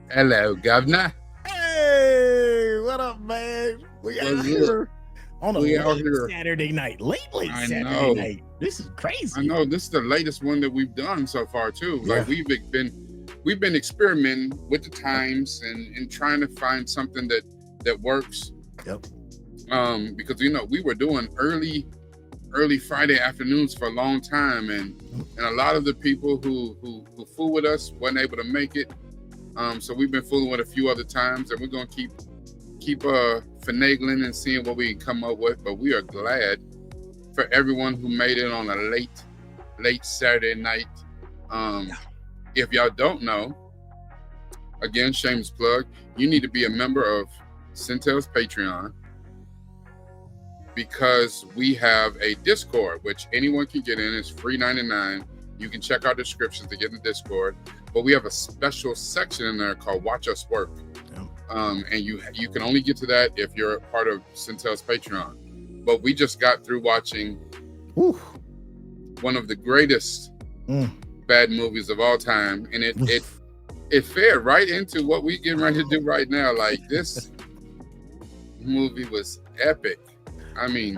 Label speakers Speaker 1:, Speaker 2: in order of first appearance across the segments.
Speaker 1: Hello, Governor.
Speaker 2: Hey, what up, man? We out here on a late Saturday night. Late Saturday night. This is crazy.
Speaker 1: I know this is the latest one that we've done so far too. Yeah. Like we've been experimenting with the times and trying to find something that works.
Speaker 2: Yep.
Speaker 1: Because we were doing early Friday afternoons for a long time, and a lot of the people who fool with us wasn't able to make it. So we've been fooling with a few other times, and we're gonna keep finagling and seeing what we can come up with. But we are glad for everyone who made it on a late Saturday night. If y'all don't know, again, shameless plug, you need to be a member of Centel's Patreon, because we have a Discord, which anyone can get in. It's free $99. You can check our descriptions to get in the Discord. But we have a special section in there called Watch Us Work. Yeah. And you can only get to that if you're a part of Centel's Patreon. But we just got through watching one of the greatest bad movies of all time. And it fed right into what we getting ready to do right now. Like, this movie was epic. I mean,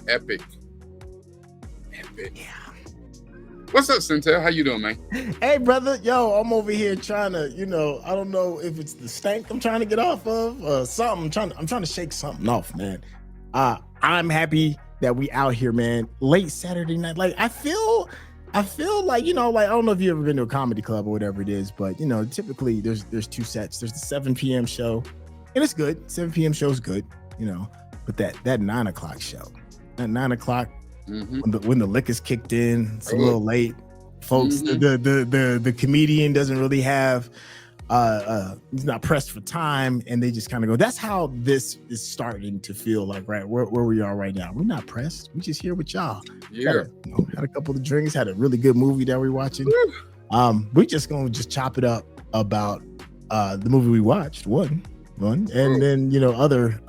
Speaker 1: epic. Yeah. What's up, Centel? How you doing, man?
Speaker 2: Hey, brother. Yo, I'm over here trying to, I don't know if it's the stank I'm trying to get off of, something. I'm trying to shake something off, man. I'm happy that we out here, man. Late Saturday night. Like, I feel like, like, I don't know if you ever been to a comedy club or whatever it is, but typically there's two sets. There's the 7 p.m. show, and it's good. 7 p.m. show is good, but that 9 o'clock show, that 9 o'clock. Mm-hmm. When the liquor's kicked in, it's a little late, folks. Mm-hmm. The comedian doesn't really have he's not pressed for time, and they just kind of go. That's how this is starting to feel like, right where we are right now. We're not pressed. We just here with y'all.
Speaker 1: Yeah,
Speaker 2: had a couple of drinks, had a really good movie that we're watching. We just gonna chop it up about the movie we watched, one, and then other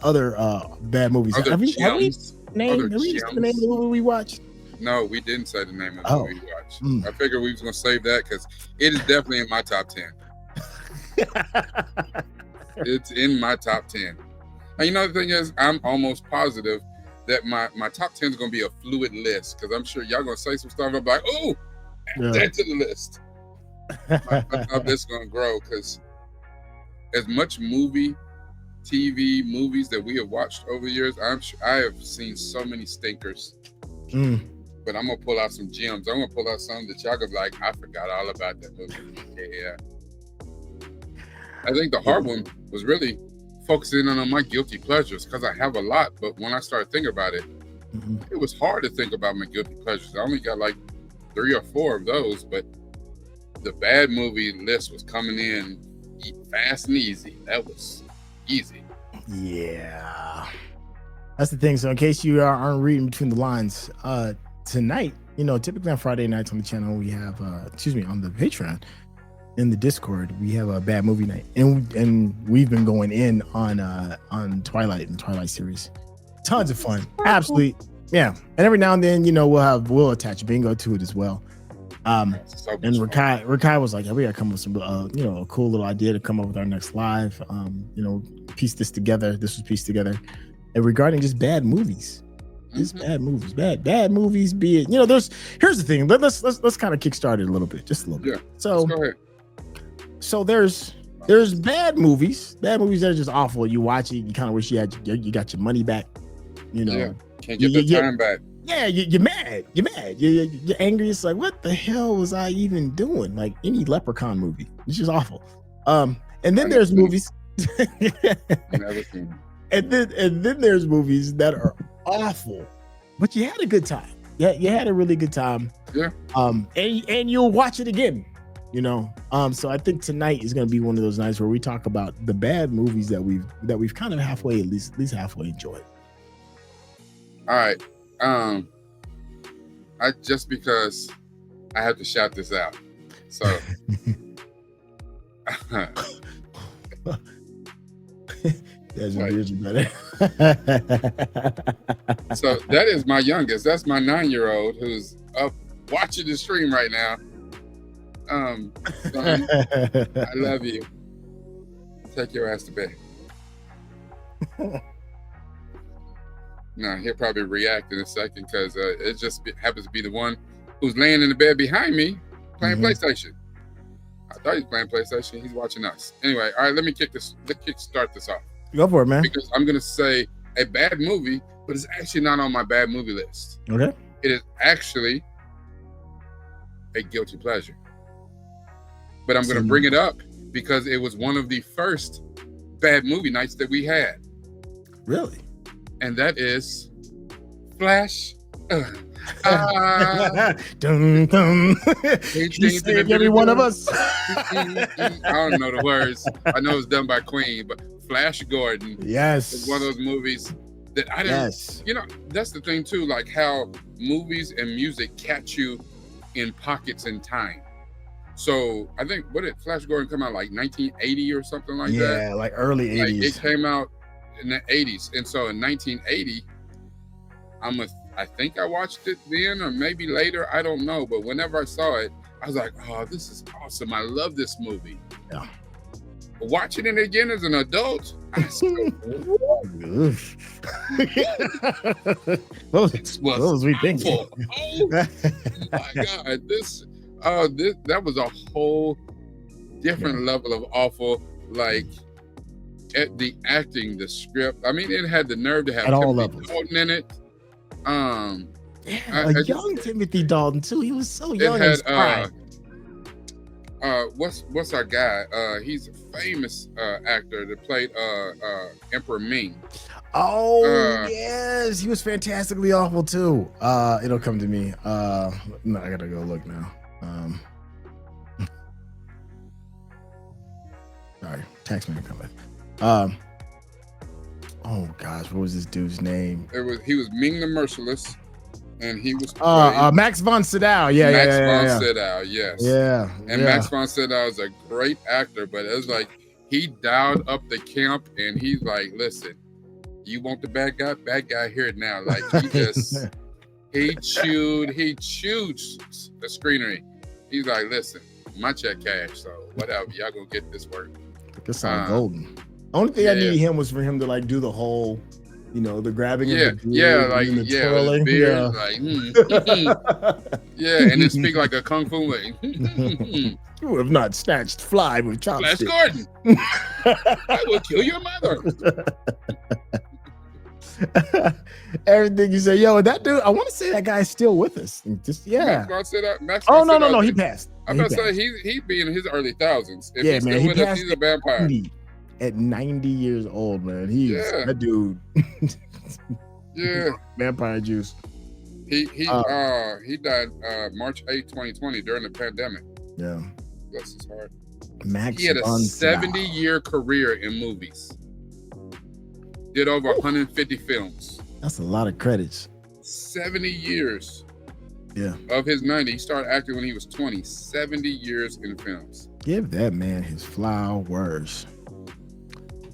Speaker 2: bad movies. Have we named the name of the movie we watched?
Speaker 1: No, we didn't say the name of the movie we watched. I figured we was gonna save that because it is definitely in my top 10. It's in my top 10. And the thing is, I'm almost positive that my top 10 is gonna be a fluid list, because I'm sure y'all gonna say some stuff. I'm like, add that to the list. I thought this is gonna grow, because as much TV movies that we have watched over the years, I have seen so many stinkers. But I'm gonna pull out some gems. I'm gonna pull out some that y'all could be like, I forgot all about that movie. Yeah. I think the hard one was really focusing on my guilty pleasures, because I have a lot, but when I started thinking about it, it was hard to think about my guilty pleasures. I only got like 3 or 4 of those, but the bad movie list was coming in fast and easy. That was easy.
Speaker 2: Yeah, that's the thing. So in case you aren't reading between the lines, tonight, typically on Friday nights on the channel, we have on the Patreon, in the Discord, we have a bad movie night, and we've been going in on Twilight and Twilight series. Tons of fun, absolutely. Yeah, and every now and then, we'll attach bingo to it as well. And Rakai was like, we gotta come up with some a cool little idea to come up with our next live, piece this together. This was pieced together, and regarding just bad movies, bad movies, be it, here's the thing, let's kind of kickstart it a little bit, just a little bit. So
Speaker 1: go ahead.
Speaker 2: So there's bad movies that are just awful. You watch it, you kind of wish you got your money back,
Speaker 1: can't get the time back.
Speaker 2: Yeah, you're mad. You're angry. It's like, what the hell was I even doing? Like any Leprechaun movie. It's just awful. And then there's movies. And then there's movies that are awful, but you had a good time. Yeah, you had a really good time.
Speaker 1: Yeah.
Speaker 2: And you'll watch it again. So I think tonight is going to be one of those nights where we talk about the bad movies that we've kind of halfway, at least halfway enjoyed.
Speaker 1: All right. Because I have to shout this out. So So that is my youngest. That's my 9-year-old who's up watching the stream right now. Son, I love you. Take your ass to bed. Now he'll probably react in a second because it just happens to be the one who's laying in the bed behind me playing PlayStation. I thought he was playing PlayStation. He's watching us. Anyway, all right, let me start this off.
Speaker 2: Go for it, man.
Speaker 1: Because I'm gonna say a bad movie, but it's actually not on my bad movie list.
Speaker 2: Okay.
Speaker 1: It is actually a guilty pleasure. But I'm gonna bring it up because it was one of the first bad movie nights that we had.
Speaker 2: Really?
Speaker 1: And that is Flash.
Speaker 2: Dun, dun. He saved every one of us.
Speaker 1: I don't know the words. I know it's done by Queen, but Flash Gordon.
Speaker 2: Yes.
Speaker 1: It's one of those movies that I didn't.
Speaker 2: Yes.
Speaker 1: You know, that's the thing too, like how movies and music catch you in pockets in time. So I think, what did Flash Gordon come out like 1980 or something like that?
Speaker 2: Yeah, like early 80s.
Speaker 1: Like it came out in the 80s. And so in 1980, I think I watched it then or maybe later. I don't know. But whenever I saw it, I was like, oh, this is awesome. I love this movie.
Speaker 2: Yeah.
Speaker 1: Watching it again as an adult, I still,
Speaker 2: what was we thinking?
Speaker 1: Oh my God. That was a whole different level of awful. Like, at the acting, the script. I mean, it had the nerve to have Timothy Dalton in it.
Speaker 2: Young Timothy Dalton too. He was so young.
Speaker 1: It had, what's our guy? He's a famous actor that played Emperor Ming.
Speaker 2: Oh yes, he was fantastically awful too. It'll come to me. No, I gotta go look now. Sorry, text me coming. Oh gosh, what was this dude's name?
Speaker 1: He was Ming the Merciless, and he was
Speaker 2: Max von Sydow. Max
Speaker 1: von Sydow, yes.
Speaker 2: Yeah.
Speaker 1: And Max von Sydow is a great actor, but it was like he dialed up the camp, and he's like, "Listen, you want the bad guy? Bad guy here now." Like he just he chewed the screenery. He's like, "Listen, my check cash, so whatever, y'all gonna get this work."
Speaker 2: This sounds golden. Only thing I needed him was for him to like do the whole, the grabbing of the beard, and the twirling.
Speaker 1: Beard, and then speak like a kung fu way.
Speaker 2: You have not snatched fly with chopsticks.
Speaker 1: Flash Gordon, I will kill your mother.
Speaker 2: Everything you say, yo, that dude. I want to say that guy's still with us.
Speaker 1: Max
Speaker 2: no, he passed.
Speaker 1: I'm about to say he'd be in his early thousands. If he's
Speaker 2: man,
Speaker 1: still with us, he's a vampire.
Speaker 2: At 90 years old, man, that dude. Vampire juice.
Speaker 1: He died March 8, 2020 during the pandemic.
Speaker 2: Yeah,
Speaker 1: bless his heart.
Speaker 2: He
Speaker 1: had a 70-year career in movies. Did over 150 films.
Speaker 2: That's a lot of credits.
Speaker 1: 70 years.
Speaker 2: Yeah.
Speaker 1: Of his 90, he started acting when he was 20. 70 years in films.
Speaker 2: Give that man his flowers.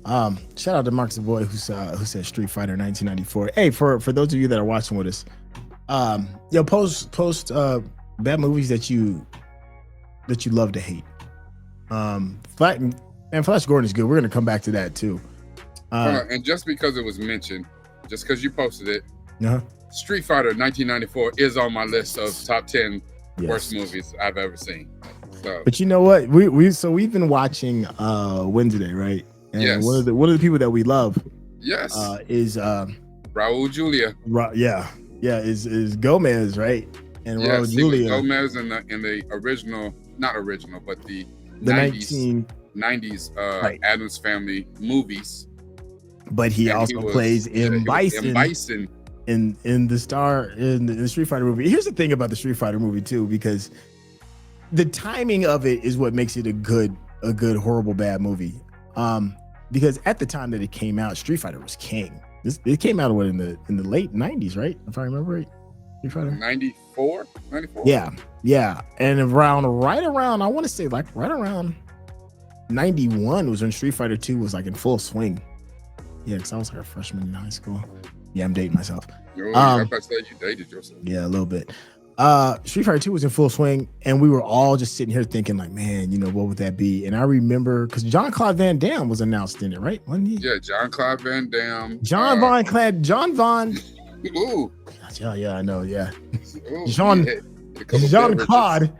Speaker 2: Shout out to Mark Savoy who said Street Fighter 1994. Hey, for those of you that are watching with us, post bad movies that you love to hate. Flash Gordon is good. We're gonna come back to that too.
Speaker 1: And just because it was mentioned, just because you posted it, Street Fighter 1994 is on my list of top 10 worst movies I've ever seen. So.
Speaker 2: But you know what? We've been watching Wednesday, right? And one of the people that we love, is
Speaker 1: Raul Julia.
Speaker 2: Is Gomez, right? And Raul Julia.
Speaker 1: Gomez in the original, not original, but the 90s Addams Family movies.
Speaker 2: But he also plays in Bison. In the Street Fighter movie. Here's the thing about the Street Fighter movie too, because the timing of it is what makes it a good horrible bad movie. Because at the time that it came out, Street Fighter was king. It came out in the late 90s, right? If I remember right. Street Fighter
Speaker 1: 94?
Speaker 2: Yeah. And right around I want to say like right around 91 was when Street Fighter 2 was like in full swing. Yeah, because I was like a freshman in high school. Yeah, I'm dating myself.
Speaker 1: I was about to say you dated yourself.
Speaker 2: Yeah, a little bit. Street Fighter 2 was in full swing, and we were all just sitting here thinking, like, man, what would that be? And I remember because Jean-Claude Van Damme was announced in it, right? Wasn't he?
Speaker 1: Yeah, Jean-Claude Van Damme.
Speaker 2: John Von.
Speaker 1: Ooh.
Speaker 2: Yeah, I know. Yeah.
Speaker 1: Ooh,
Speaker 2: Jean-Claude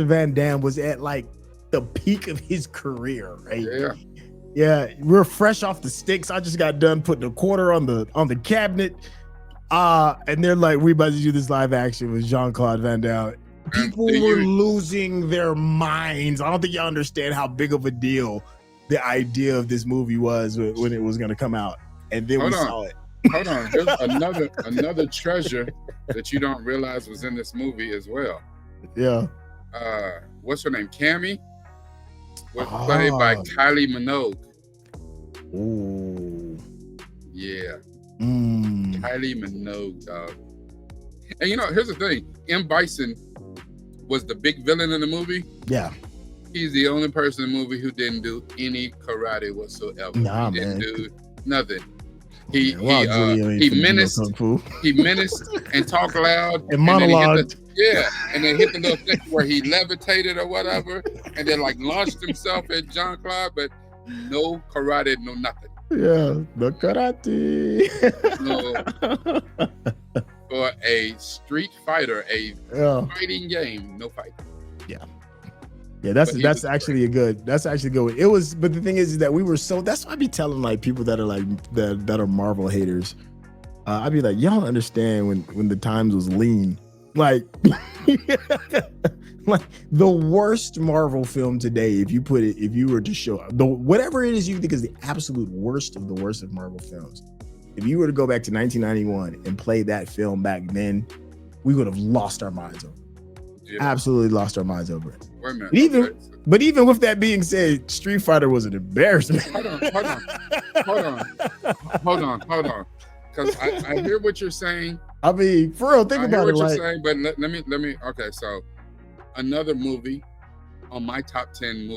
Speaker 2: Van Damme was at like the peak of his career, right? Yeah. We're fresh off the sticks. I just got done putting a quarter on the cabinet. And they're like, we about to do this live action with Jean-Claude Van Damme. People were losing their minds. I don't think y'all understand how big of a deal the idea of this movie was when it was going to come out. And then we saw it.
Speaker 1: Hold on. There's another treasure that you don't realize was in this movie as well.
Speaker 2: Yeah.
Speaker 1: What's her name? Cammy was played by Kylie Minogue.
Speaker 2: Ooh.
Speaker 1: Yeah. Kylie Minogue, dog. And here's the thing. M. Bison was the big villain in the movie.
Speaker 2: Yeah.
Speaker 1: He's the only person in the movie who didn't do any karate whatsoever.
Speaker 2: Nah,
Speaker 1: he didn't do nothing. He menaced and talked loud
Speaker 2: and monologued.
Speaker 1: And then hit the little thing where he levitated or whatever, and then like launched himself at Jean-Claude, but no karate, no nothing.
Speaker 2: Yeah, no karate.
Speaker 1: No. For a Street Fighter, fighting game, no fight.
Speaker 2: Yeah, that's actually a good one. It was, but the thing is that we were that's why I be telling like people that are like that are Marvel haters. I'd be like, y'all don't understand when the times was lean. Like, like the worst Marvel film today, if you were to show whatever it is you think is the absolute worst of the worst of Marvel films, if you were to go back to 1991 and play that film back then, we would have lost our minds over it. Yeah. Absolutely lost our minds over it.
Speaker 1: Wait a minute.
Speaker 2: But even with that being said, Street Fighter was an embarrassment.
Speaker 1: Hold on. Because I hear what you're saying.
Speaker 2: I mean, for real, think about it.
Speaker 1: I hear what you're saying, but let me. Okay, so another movie on my top 10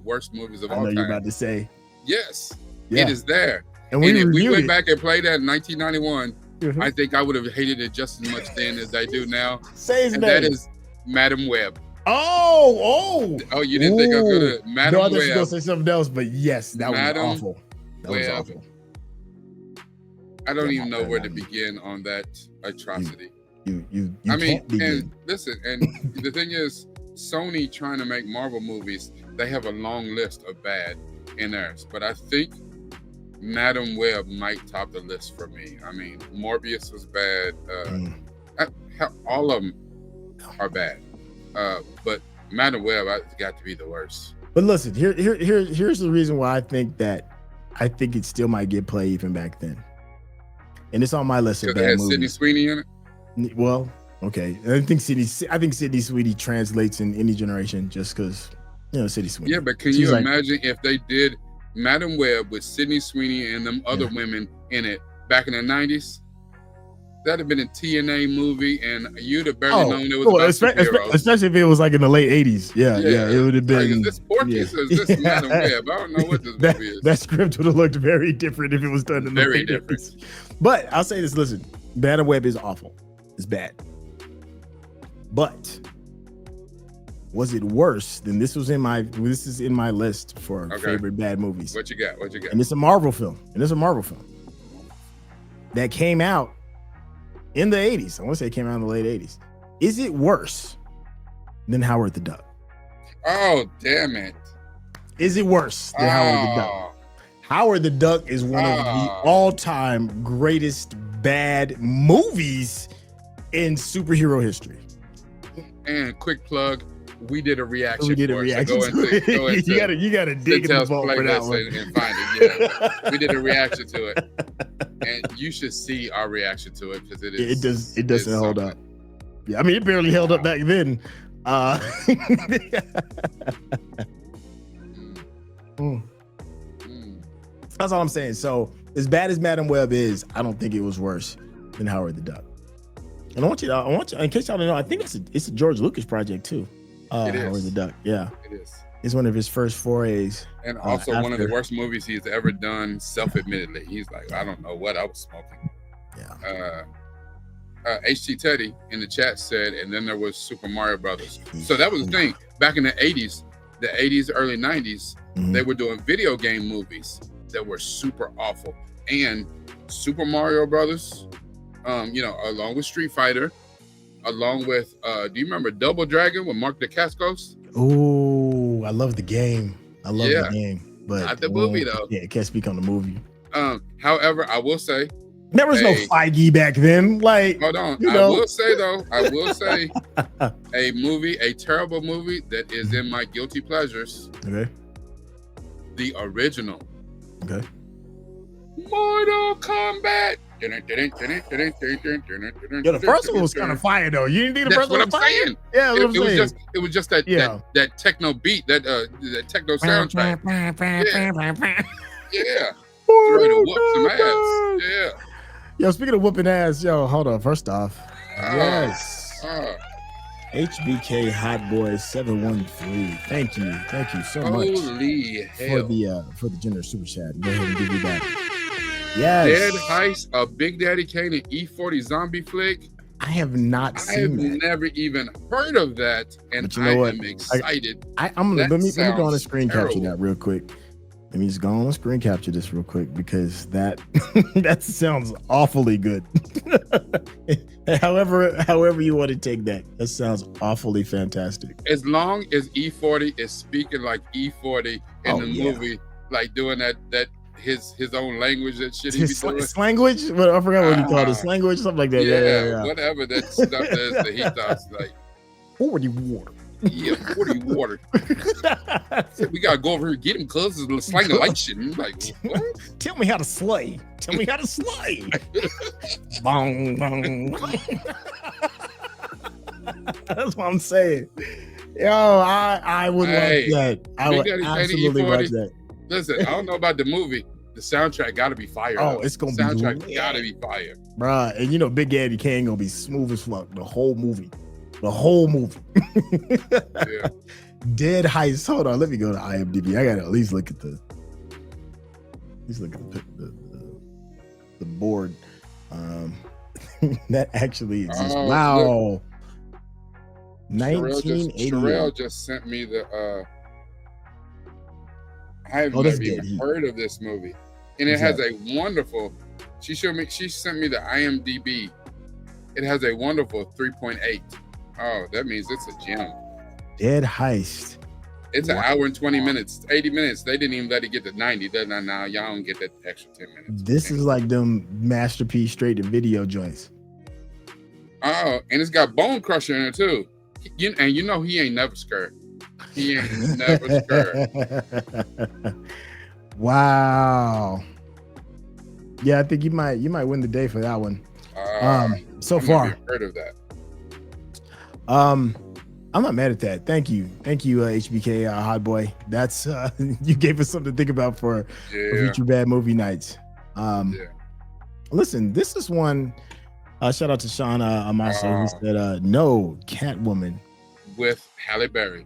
Speaker 1: worst movies of all time. I know you're
Speaker 2: about to say.
Speaker 1: Yes, it is there.
Speaker 2: And
Speaker 1: if we went back and played that in 1991, I think I would have hated it just as much then as I do now.
Speaker 2: Say his name.
Speaker 1: That is Madam Web.
Speaker 2: Oh,
Speaker 1: you didn't think I was gonna Madam Web?
Speaker 2: No, I thought you were gonna say something else, but yes, that was awful. That was awful.
Speaker 1: I don't even know where to begin on that atrocity.
Speaker 2: You
Speaker 1: I mean, and listen, and the thing is, Sony trying to make Marvel movies, they have a long list of bad in theirs, but I think Madam Web might top the list for me. I mean, Morbius was bad. All of them are bad. But Madam Web has got to be the worst.
Speaker 2: But listen, here's the reason why I think it still might get play even back then. And it's on my list of bad movies. Sydney
Speaker 1: Sweeney in it?
Speaker 2: Well, okay. I think Sydney Sweeney translates in any generation just because, Sydney Sweeney.
Speaker 1: Yeah, but can you imagine if they did Madam Web with Sydney Sweeney and them other women in it back in the 90s? That'd have been a TNA movie, and you'd have barely known it was about superheroes.
Speaker 2: Especially if it was like in the late 80s. Yeah, it would have been.
Speaker 1: Like, is this Porky's or is this Madam Web? I don't know what this movie is.
Speaker 2: That script would have looked very different if it was done in the late 80s. But I'll say this, listen, Madam Web is awful. It's bad. But was it worse than this is in my list for favorite bad movies.
Speaker 1: What you got?
Speaker 2: And it's a Marvel film. That came out in the 80s. I want to say it came out in the late 80s. Is it worse than Howard the Duck?
Speaker 1: Oh, damn it.
Speaker 2: Is it worse than Howard the Duck? Howard the Duck is one of the all-time greatest bad movies in superhero history.
Speaker 1: And quick plug, we did a reaction.
Speaker 2: You gotta dig in the vault for that one.
Speaker 1: And find it. Yeah. We did a reaction to it. And you should see our reaction to it because it doesn't hold up.
Speaker 2: Yeah, I mean it barely held up back then. That's all I'm saying. So as bad as Madam Web is, I don't think it was worse than Howard the Duck. And I want you, in case y'all don't know, I think it's a George Lucas project too. Howard the Duck. Yeah.
Speaker 1: It is.
Speaker 2: It's one of his first forays.
Speaker 1: And also one of the worst movies he's ever done, self-admittedly. He's like, I don't know what I was smoking.
Speaker 2: Yeah.
Speaker 1: HT Teddy in the chat said, and then there was Super Mario Brothers. So that was the thing. Back in the 80s, early 90s, they were doing video game movies that were super awful. And Super Mario Brothers, along with Street Fighter, along with, do you remember Double Dragon with Mark Dacascos?
Speaker 2: Oh, I love the game. I love the game. But
Speaker 1: not the movie, though.
Speaker 2: Yeah, can't speak on the movie.
Speaker 1: However, I will say,
Speaker 2: there was no Feige back then. Like,
Speaker 1: hold on. I will say a terrible movie that is in my guilty pleasures.
Speaker 2: Okay.
Speaker 1: The original.
Speaker 2: Okay.
Speaker 1: Mortal Kombat.
Speaker 2: Yo, the first one was kind of fire though. You didn't need the first one. That's what I'm saying. Yeah,
Speaker 1: it was just that techno beat, that techno soundtrack. Yeah. Ready to whoop some ass. Yeah.
Speaker 2: Yo, speaking of whooping ass, hold on. First off, yes. HBK Hot Boy 713. Thank you so much.
Speaker 1: Holy hell.
Speaker 2: For the generous super chat. Go ahead and give me that. Yes.
Speaker 1: Dead Heist, a Big Daddy Kane and E40 zombie flick.
Speaker 2: I have not seen that.
Speaker 1: I've never even heard of that, and I am excited.
Speaker 2: Let me go on a screen capture that real quick. Let me just go on a screen capture this real quick because that that sounds awfully good. However you want to take that sounds awfully fantastic.
Speaker 1: As long as E40 is speaking like E40 in the movie, like doing that his own language, that shit he be doing.
Speaker 2: Slanguage? I forgot what he called it. Slanguage, something like that.
Speaker 1: Yeah. Whatever that stuff is that he talks like.
Speaker 2: 40 water.
Speaker 1: Yeah, 40 water. We gotta go over here and get him, cuz it's slang the light shit. And like, what?
Speaker 2: Tell me how to slay. Bong, bong. That's what I'm saying. Yo, I would love that. I would absolutely watch that.
Speaker 1: Listen, I don't know about the movie. The soundtrack gotta be fire.
Speaker 2: Oh, it's gonna
Speaker 1: be soundtrack gotta be fire.
Speaker 2: Bruh, and Big Daddy Kane gonna be smooth as fuck the whole movie.
Speaker 1: Yeah.
Speaker 2: Dead Heist. Hold on, let me go to IMDb. I gotta at least look at the board. That actually exists. Wow. 1988.
Speaker 1: Sherelle just sent me the I have never even heard of this movie. And it has a wonderful, she sent me the IMDb. It has a wonderful 3.8. Oh, that means it's a gem.
Speaker 2: Dead Heist.
Speaker 1: It's an hour and 20 minutes, 80 minutes. They didn't even let it get to 90. Now y'all don't get that extra 10 minutes.
Speaker 2: This is like them masterpiece straight to video joints.
Speaker 1: Oh, and it's got Bone Crusher in it too. And he ain't never scared. He ain't never scared.
Speaker 2: Wow. Yeah, I think you might win the day for that one. So far,
Speaker 1: heard of that.
Speaker 2: I'm not mad at that. Thank you, HBK Hot Boy. That's you gave us something to think about for future bad movie nights. Listen, this is one. Shout out to Sean Amaso who said, "No, Catwoman
Speaker 1: with Halle Berry."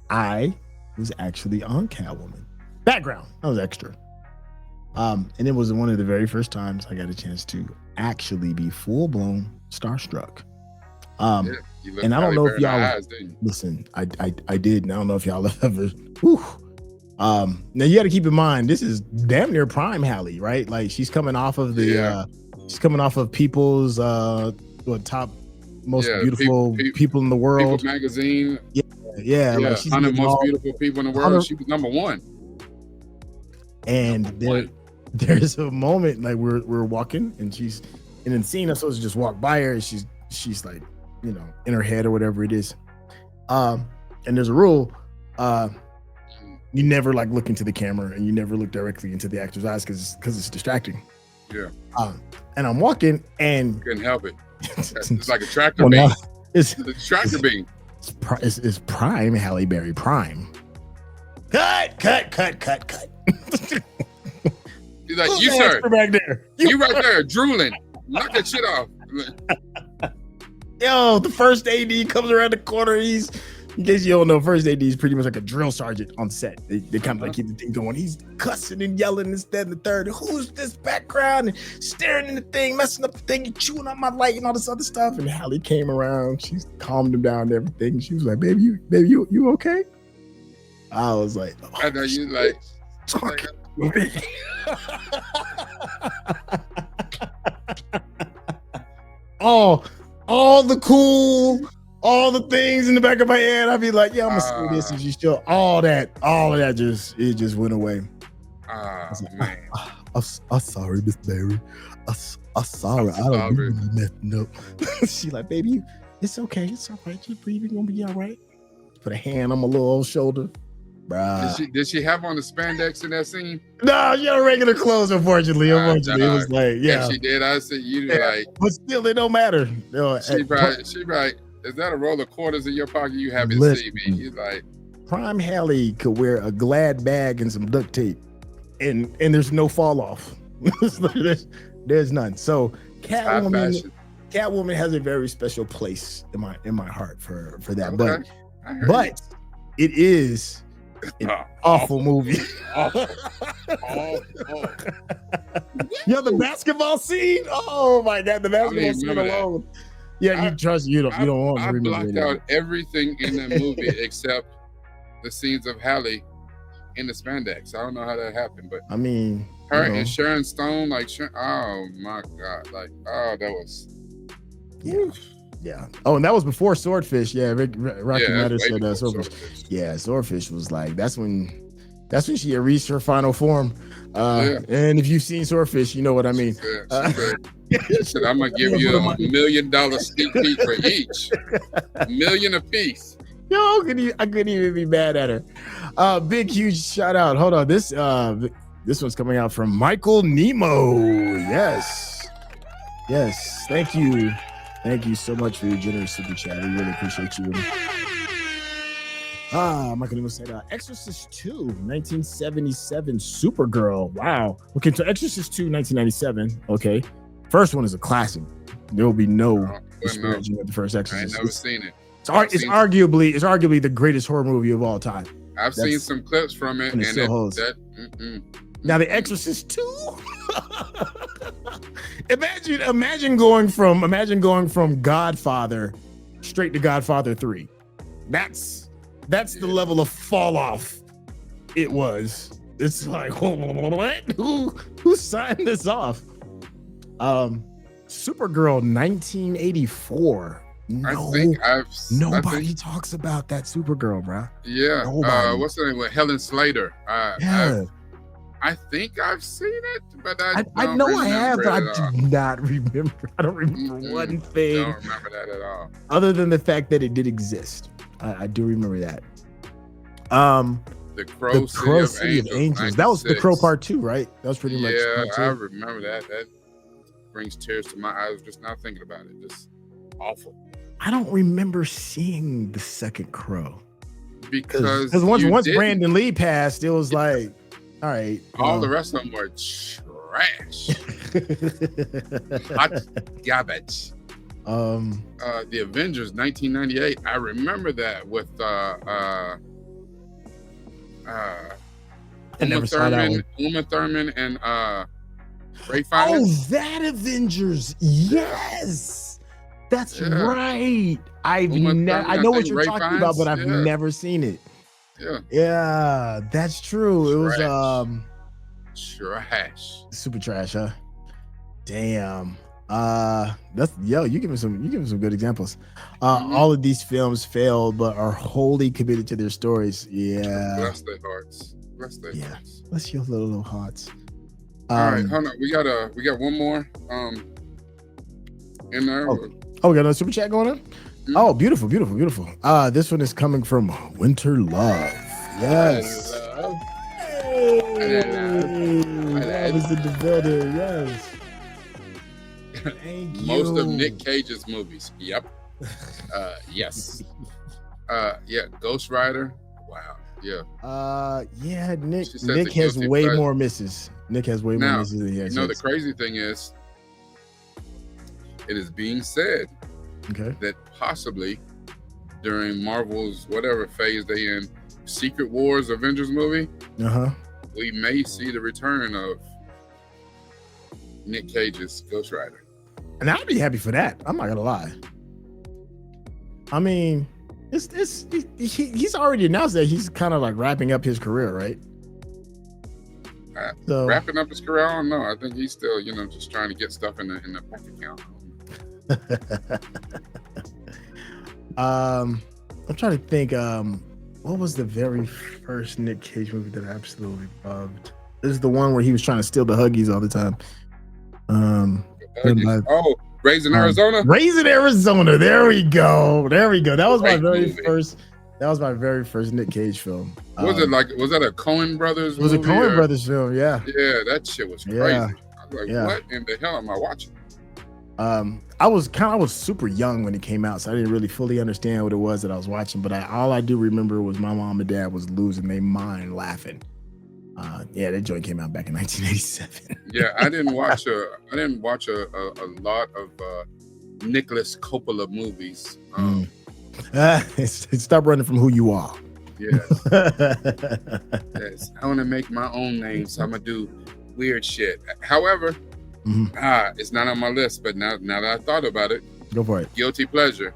Speaker 2: I was actually on Catwoman. Background. I was extra. And it was one of the very first times I got a chance to actually be full blown starstruck. And I don't know if y'all listen. I did. And I don't know if y'all ever. Now you got to keep in mind this is damn near prime Halle, right? Like she's coming off of she's coming off of People's top most beautiful people in the world.
Speaker 1: People magazine.
Speaker 2: Yeah. Like she's
Speaker 1: 100 most beautiful people in the world. She was number one.
Speaker 2: And there's a moment like we're walking and then seeing us supposed to just walk by her and she's like, in her head or whatever it is. And there's a rule, you never like look into the camera and you never look directly into the actor's eyes because it's distracting.
Speaker 1: Yeah.
Speaker 2: And I'm walking and
Speaker 1: couldn't help it. It's like a tractor beam. It's a tractor beam.
Speaker 2: It's prime Halle Berry prime. Cut.
Speaker 1: He's like, you sir,
Speaker 2: back there.
Speaker 1: You right there drooling. Knock that shit off.
Speaker 2: Yo, the first AD comes around the corner. He's In case you don't know, first AD is pretty much like a drill sergeant on set. They kind of like keep the thing going. He's cussing and yelling this, that, and the third. Who's this background? And staring in the thing, messing up the thing, and chewing on my light and all this other stuff. And Hallie came around. She calmed him down and everything. She was like, "Baby, you okay?" I was like, oh,
Speaker 1: I know you like.
Speaker 2: talking. all the cool, all the things in the back of my head. I'd be like, yeah, I'm gonna say this, and you still all of that just went away.
Speaker 1: Man.
Speaker 2: I'm sorry, Miss Barry. I'm sorry. I don't really messing up. She like, baby, it's okay. It's all right. Just breathe. You're gonna be all right. Put a hand on my little old shoulder. Bruh.
Speaker 1: Did she have on the spandex in that scene?
Speaker 2: No, she had regular clothes, unfortunately. It was like, yeah.
Speaker 1: If she did, I said you like.
Speaker 2: But still, it don't matter.
Speaker 1: She right. Is that a roll of quarters in your pocket? You haven't seen me. He's like,
Speaker 2: Prime Hallie could wear a Glad bag and some duct tape, and there's no fall off. there's none. So Catwoman has a very special place in my heart for that.
Speaker 1: Okay.
Speaker 2: But it is an awful movie.
Speaker 1: Awful.
Speaker 2: Yo, the basketball scene. Oh my God, the basketball scene alone. Yeah, you don't want to remember.
Speaker 1: I blocked out everything in the movie except the scenes of Hallie in the spandex. I don't know how that happened, but
Speaker 2: I mean,
Speaker 1: her and Sharon Stone, like, oh my God, like, oh, that was.
Speaker 2: Yeah. Oh, and that was before Swordfish. Yeah, Rocky Matter said Swordfish. Yeah, Swordfish was like that's when she had reached her final form. And if you've seen Swordfish, you know what I mean.
Speaker 1: She said, I'm gonna give you $1 million sneak peek for each. $1 million a piece.
Speaker 2: Yo, I couldn't even be mad at her. Big huge shout out. Hold on, this one's coming out from Michael Nemo. Yes, thank you. Thank you so much for your generous super chat. We really appreciate you. Michael Nemo said, Exorcist 2, 1977, Supergirl. Wow. Okay, so Exorcist 2, 1997. Okay. First one is a classic. There will be no disparaging of the first Exorcist.
Speaker 1: I ain't never seen it.
Speaker 2: It's arguably the greatest horror movie of all time.
Speaker 1: I've seen some clips from it, and it still holds.
Speaker 2: Now, The Exorcist 2. Imagine going from Godfather straight to Godfather 3. That's the level of fall off it was. It's like, what? Who signed this off? Supergirl 1984. Nobody talks about that Supergirl, bro.
Speaker 1: Yeah. What's the name? With Helen Slater. I think I've seen it, but I
Speaker 2: know I have, but I do not remember. I don't remember one thing.
Speaker 1: I don't remember that at all.
Speaker 2: Other than the fact that it did exist. I do remember that.
Speaker 1: The Crow City of Angels.
Speaker 2: That was The Crow Part 2, right? That was pretty much.
Speaker 1: Yeah, I remember that. That brings tears to my eyes just now thinking about it. Just awful.
Speaker 2: I don't remember seeing the second Crow.
Speaker 1: Because
Speaker 2: once Brandon Lee passed, it was like, all right.
Speaker 1: All the rest of them were trash. Hot garbage. The Avengers 1998. I remember that with Uma Thurman and Ray Fiennes.
Speaker 2: Oh, that Avengers. Yes. That's right. I know what you're talking about, but I've never seen it. Yeah, that's true. It was
Speaker 1: trash.
Speaker 2: Super trash, huh? Damn. You give me some good examples. All of these films failed but are wholly committed to their stories. Yeah.
Speaker 1: Bless their hearts.
Speaker 2: Bless your little hearts.
Speaker 1: All right, hold on. We got one more in there.
Speaker 2: Oh, we got another super chat going on? Mm-hmm. Oh, beautiful. This one is coming from Winter Love. Yes. Love is in the building. Yes. Thank you.
Speaker 1: Most of Nick Cage's movies. Yep. Yes. Ghost Rider. Wow. Yeah.
Speaker 2: Nick has way more misses. Nick has way more misses than he has.
Speaker 1: The crazy thing is, it is being said that possibly during Marvel's whatever phase they in, Secret Wars Avengers movie, we may see the return of Nick Cage's Ghost Rider.
Speaker 2: And I'd be happy for that. I'm not gonna lie. I mean, he's already announced that he's kind of like wrapping up his career, right?
Speaker 1: So wrapping up his career, I don't know. I think he's still, just trying to get stuff in the bank account.
Speaker 2: I'm trying to think. What was the very first Nick Cage movie that I absolutely loved? This is the one where he was trying to steal the Huggies all the time.
Speaker 1: Raising Arizona.
Speaker 2: Raising Arizona. There we go. That was my very first. That was my very first Nick Cage film.
Speaker 1: Was that a Coen Brothers?
Speaker 2: It was a Coen Brothers film. Yeah.
Speaker 1: Yeah, that shit was crazy. I was like, what in the hell am I watching?
Speaker 2: I was super young when it came out, so I didn't really fully understand what it was that I was watching. But all I do remember was my mom and dad was losing their mind laughing. That joint came out back in 1987.
Speaker 1: Yeah, I didn't watch a lot of Nicholas Coppola movies.
Speaker 2: Stop running from who you are.
Speaker 1: Yes. Yes. I want to make my own name, so I'm gonna do weird shit. However, it's not on my list, but now that I thought about it,
Speaker 2: go for it.
Speaker 1: Guilty pleasure,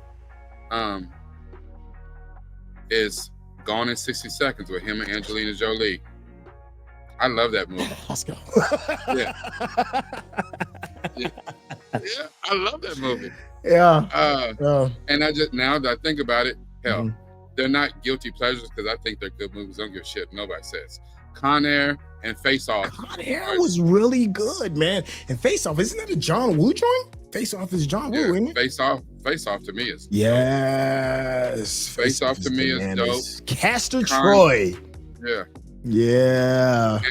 Speaker 1: is Gone in 60 Seconds with him and Angelina Jolie. I love that movie.
Speaker 2: Let's go.
Speaker 1: Yeah, I love that movie.
Speaker 2: Yeah.
Speaker 1: And now that I think about it, hell, they're not guilty pleasures because I think they're good movies. I don't give a shit. Nobody says. Con Air and Face Off.
Speaker 2: Con Air was really good, man. And Face Off, isn't that a John Woo joint? Face Off is John Woo, isn't it?
Speaker 1: Face Off to me is
Speaker 2: yes.
Speaker 1: Dope. Face Off to me is dope.
Speaker 2: Castor Troy.
Speaker 1: Yeah.
Speaker 2: Yeah.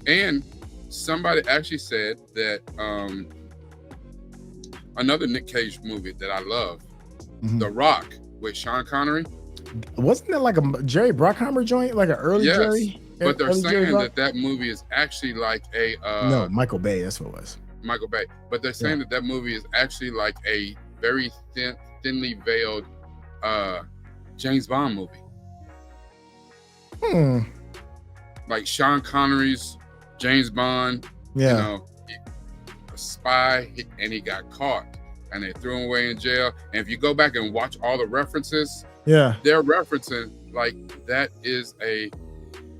Speaker 1: And somebody actually said that another Nick Cage movie that I love, The Rock with Sean Connery.
Speaker 2: Wasn't that like a Jerry Bruckheimer joint, like an early Jerry?
Speaker 1: But they're saying that movie is actually like a
Speaker 2: no, Michael Bay. That's what it was.
Speaker 1: Michael Bay. But they're saying that movie is actually like a very thinly veiled James Bond movie. Like Sean Connery's James Bond. A spy, and he got caught, and they threw him away in jail. And if you go back and watch all the references, they're referencing like that is a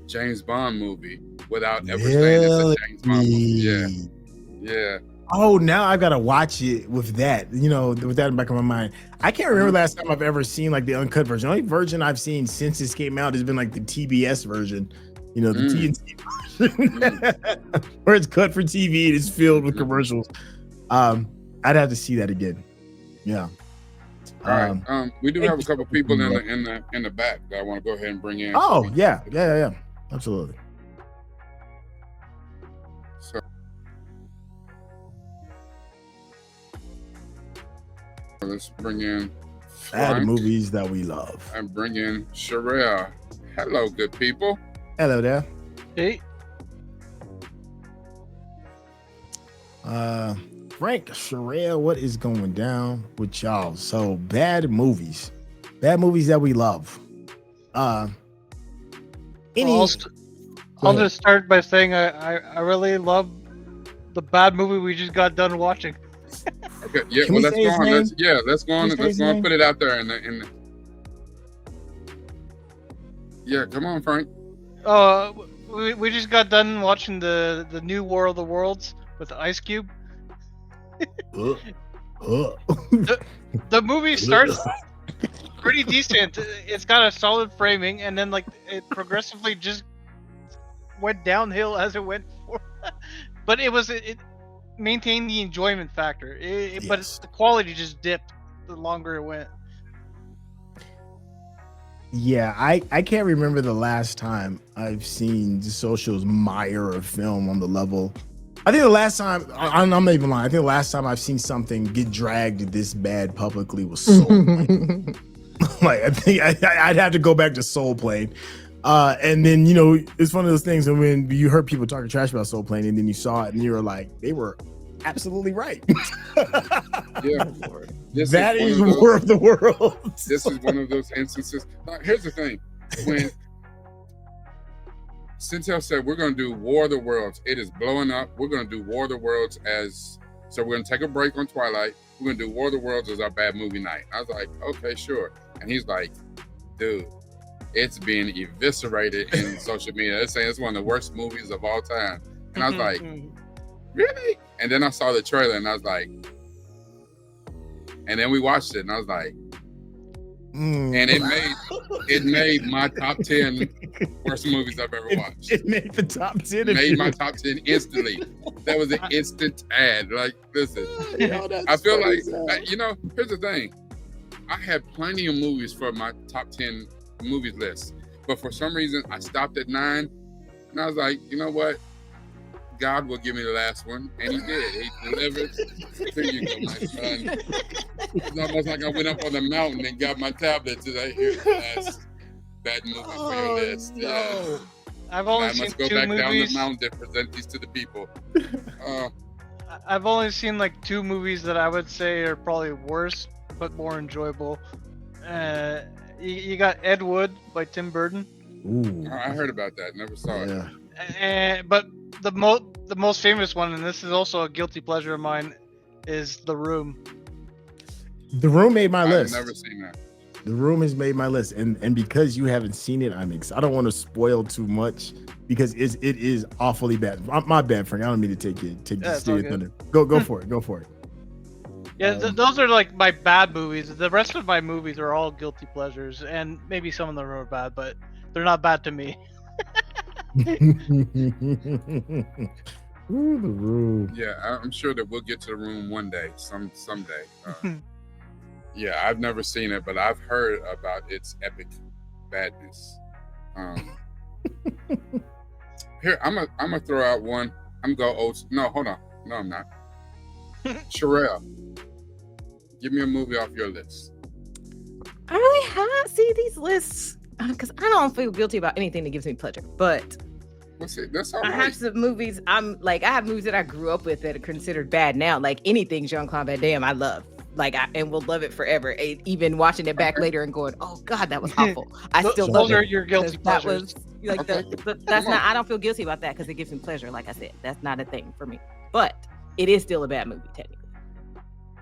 Speaker 1: James Bond movie without ever saying it's a James Bond movie. Yeah.
Speaker 2: Oh, now I've got to watch it with that, with that in the back of my mind. I can't remember last time I've ever seen like the uncut version. The only version I've seen since this came out has been like the TBS version, the TNT version, where it's cut for TV and it's filled with commercials. I'd have to see that again. Yeah.
Speaker 1: All right. We do have a couple people in the back that I want to go ahead and bring in.
Speaker 2: Oh, yeah. Absolutely.
Speaker 1: So let's bring in
Speaker 2: bad movies that we love.
Speaker 1: And bring in Sherelle. Hello, good people.
Speaker 2: Hello there.
Speaker 3: Hey.
Speaker 2: Frank, Sherelle, what is going down with y'all? So bad movies that we love.
Speaker 3: I'll just start by saying I really love the bad movie we just got done watching.
Speaker 1: Okay, yeah, well let's go on. Let's go on and put it out there in the Yeah, come on, Frank.
Speaker 3: We just got done watching the new War of the Worlds with Ice Cube. The movie starts pretty decent. It's got a solid framing, and then like it progressively just went downhill as it went forward. But it maintained the enjoyment factor. But the quality just dipped the longer it went.
Speaker 2: Yeah, I can't remember the last time I've seen the socials mire a film on the level. I think the last time, I'm not even lying, I think the last time I've seen something get dragged this bad publicly was Soul Plane. Like, I think I'd have to go back to Soul Plane. And then, it's one of those things, and when you heard people talking trash about Soul Plane, and then you saw it, and you were like, they were absolutely right.
Speaker 1: Yeah.
Speaker 2: That is War of the Worlds.
Speaker 1: This is one of those instances. Here's the thing. When Centel said we're going to do War of the Worlds, it is blowing up. We're going to do War of the Worlds so we're going to take a break on Twilight. We're going to do War of the Worlds as our bad movie night. I was like, okay, sure. And he's like, dude, it's being eviscerated in social media. They're saying it's one of the worst movies of all time. And I was like, really? And then I saw the trailer and I was like, and then we watched it and I was like, and it made my top 10 worst movies I've ever watched.
Speaker 2: It made the top 10.
Speaker 1: It made my top 10 instantly. That was an instant ad. Like, listen, I feel like, here's the thing. I had plenty of movies for my top 10 movies list, but for some reason I stopped at 9 and I was like, you know what? God will give me the last one, and he did. He delivered. Here you go, my son. It's almost like I went up on the mountain and got my tablet today. Here's the last bad movie for your list.
Speaker 2: No.
Speaker 1: Yeah.
Speaker 3: I've only
Speaker 1: I
Speaker 3: seen
Speaker 1: must go
Speaker 3: 2
Speaker 1: back
Speaker 3: movies.
Speaker 1: down the mountain to present these to the people.
Speaker 3: I've only seen like 2 movies that I would say are probably worse, but more enjoyable. You got Ed Wood by Tim Burton.
Speaker 2: Ooh.
Speaker 1: I heard about that. Never saw it.
Speaker 3: But the most famous one, and this is also a guilty pleasure of mine, is The Room.
Speaker 2: The Room made my list.
Speaker 1: I've never seen that.
Speaker 2: The Room has made my list, and because you haven't seen it, I don't want to spoil too much because it is awfully bad. My bad, Frank. I don't mean to take steal your thunder. Go for it. Go for it.
Speaker 3: Yeah, those are like my bad movies. The rest of my movies are all guilty pleasures, and maybe some of them are bad, but they're not bad to me.
Speaker 2: Ooh, The Room.
Speaker 1: Yeah, I'm sure that we'll get to The Room one day, someday. Yeah, I've never seen it, but I've heard about its epic badness. Here, I'm gonna throw out one. I'm gonna go old. No, hold on. No, I'm not. Sherelle, give me a movie off your list.
Speaker 4: I really have see these lists because I don't feel guilty about anything that gives me pleasure. But
Speaker 1: That's all
Speaker 4: I
Speaker 1: right.
Speaker 4: have some movies. I have movies that I grew up with that are considered bad now. Like anything Jean-Claude Van Damme, I love. And will love it forever. Even watching it back later and going, "Oh God, that was awful." I still love
Speaker 3: Those are
Speaker 4: it.
Speaker 3: your guilty
Speaker 4: That
Speaker 3: pleasures.
Speaker 4: was like that's not. I don't feel guilty about that because it gives me pleasure. Like I said, that's not a thing for me. But it is still a bad movie technically.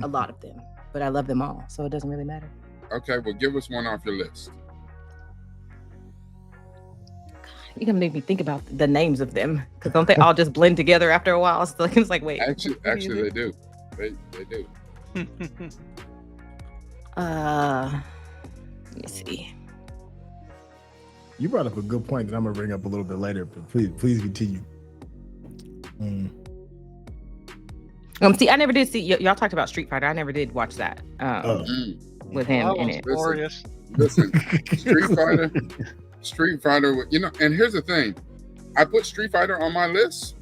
Speaker 4: A lot of them, but I love them all, so it doesn't really matter.
Speaker 1: Okay, well, give us one off your list.
Speaker 4: You're gonna make me think about the names of them because don't they all just blend together after a while? So it's like, wait.
Speaker 1: Actually, they do. They do.
Speaker 4: Let me see.
Speaker 2: You brought up a good point that I'm gonna bring up a little bit later, but please continue.
Speaker 4: See, I never did see y'all talked about Street Fighter. I never did watch that with him
Speaker 3: That
Speaker 4: in
Speaker 3: was
Speaker 4: it.
Speaker 3: glorious.
Speaker 1: Listen, Street Fighter, and here's the thing. I put Street Fighter on my list,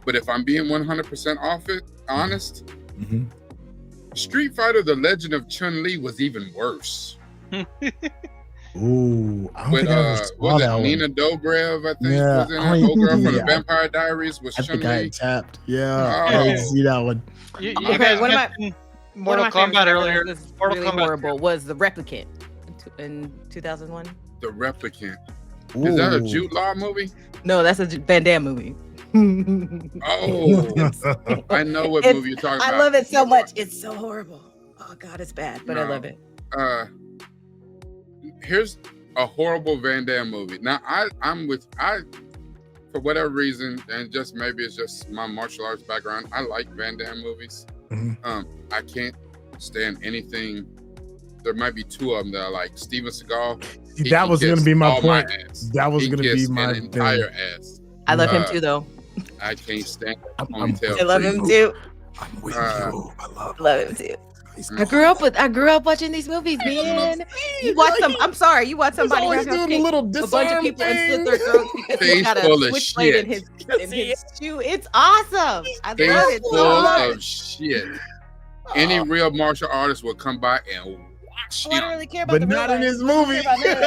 Speaker 1: but if I'm being 100% honest, Street Fighter: The Legend of Chun-Li was even worse.
Speaker 2: Ooh, I don't
Speaker 1: With
Speaker 2: think I ever saw
Speaker 1: was
Speaker 2: that
Speaker 1: it
Speaker 2: one.
Speaker 1: Nina Dobrev? I think
Speaker 2: Yeah,
Speaker 1: was in it. Old girl from the
Speaker 2: yeah.
Speaker 1: Vampire Diaries was
Speaker 2: I think I
Speaker 1: Chun-Li.
Speaker 2: had tapped. Yeah,
Speaker 1: Oh.
Speaker 2: I didn't see that one.
Speaker 3: You
Speaker 4: Okay,
Speaker 3: guys
Speaker 4: one of my-
Speaker 3: mentioned
Speaker 4: One
Speaker 3: Mortal
Speaker 4: of my
Speaker 3: Kombat
Speaker 4: favorites
Speaker 3: earlier.
Speaker 4: was
Speaker 3: Mortal
Speaker 4: really
Speaker 3: Kombat.
Speaker 4: horrible. Was The Replicant in 2001?
Speaker 1: The Replicant. Is that a
Speaker 2: Ooh.
Speaker 1: Jude Law movie?
Speaker 4: No, that's a Van Damme movie.
Speaker 1: Oh, I know what
Speaker 4: It's-
Speaker 1: movie you're talking about.
Speaker 4: I love it so much. It's so horrible. Oh God, it's bad, but I
Speaker 1: No.
Speaker 4: love it.
Speaker 1: Here's a horrible Van Damme movie. Now for whatever reason, and just maybe it's just my martial arts background, I like Van Damme movies. I can't stand anything. There might be 2 of them that I like. Steven Seagal.
Speaker 2: That was going to be my point.
Speaker 1: Ass.
Speaker 2: That was
Speaker 1: He
Speaker 2: going to be
Speaker 1: kissed
Speaker 2: my
Speaker 1: an
Speaker 2: thing.
Speaker 1: entire ass.
Speaker 4: I love him too, though.
Speaker 1: I can't stand
Speaker 2: I'm
Speaker 1: ponytail.
Speaker 4: I love him too.
Speaker 2: I'm with
Speaker 1: Uh,
Speaker 2: you. I
Speaker 4: Love him too. I grew up watching these movies, man. You watch some. I'm sorry. You watch somebody
Speaker 2: always
Speaker 4: have
Speaker 2: doing a little
Speaker 4: a bunch of
Speaker 2: disarm
Speaker 4: people and
Speaker 2: thing.
Speaker 4: slit their throats because
Speaker 1: Face
Speaker 4: he's got
Speaker 1: full
Speaker 4: a
Speaker 1: of
Speaker 4: switchblade in
Speaker 1: shit.
Speaker 4: his shoe. It's awesome. I
Speaker 1: Face
Speaker 4: love it so
Speaker 1: full
Speaker 4: much.
Speaker 1: of shit. Any real martial artist will come by and watch
Speaker 4: Oh, I don't
Speaker 1: him.
Speaker 4: really care about
Speaker 2: But
Speaker 4: the real
Speaker 2: not in
Speaker 4: life.
Speaker 2: his movie.
Speaker 4: I don't care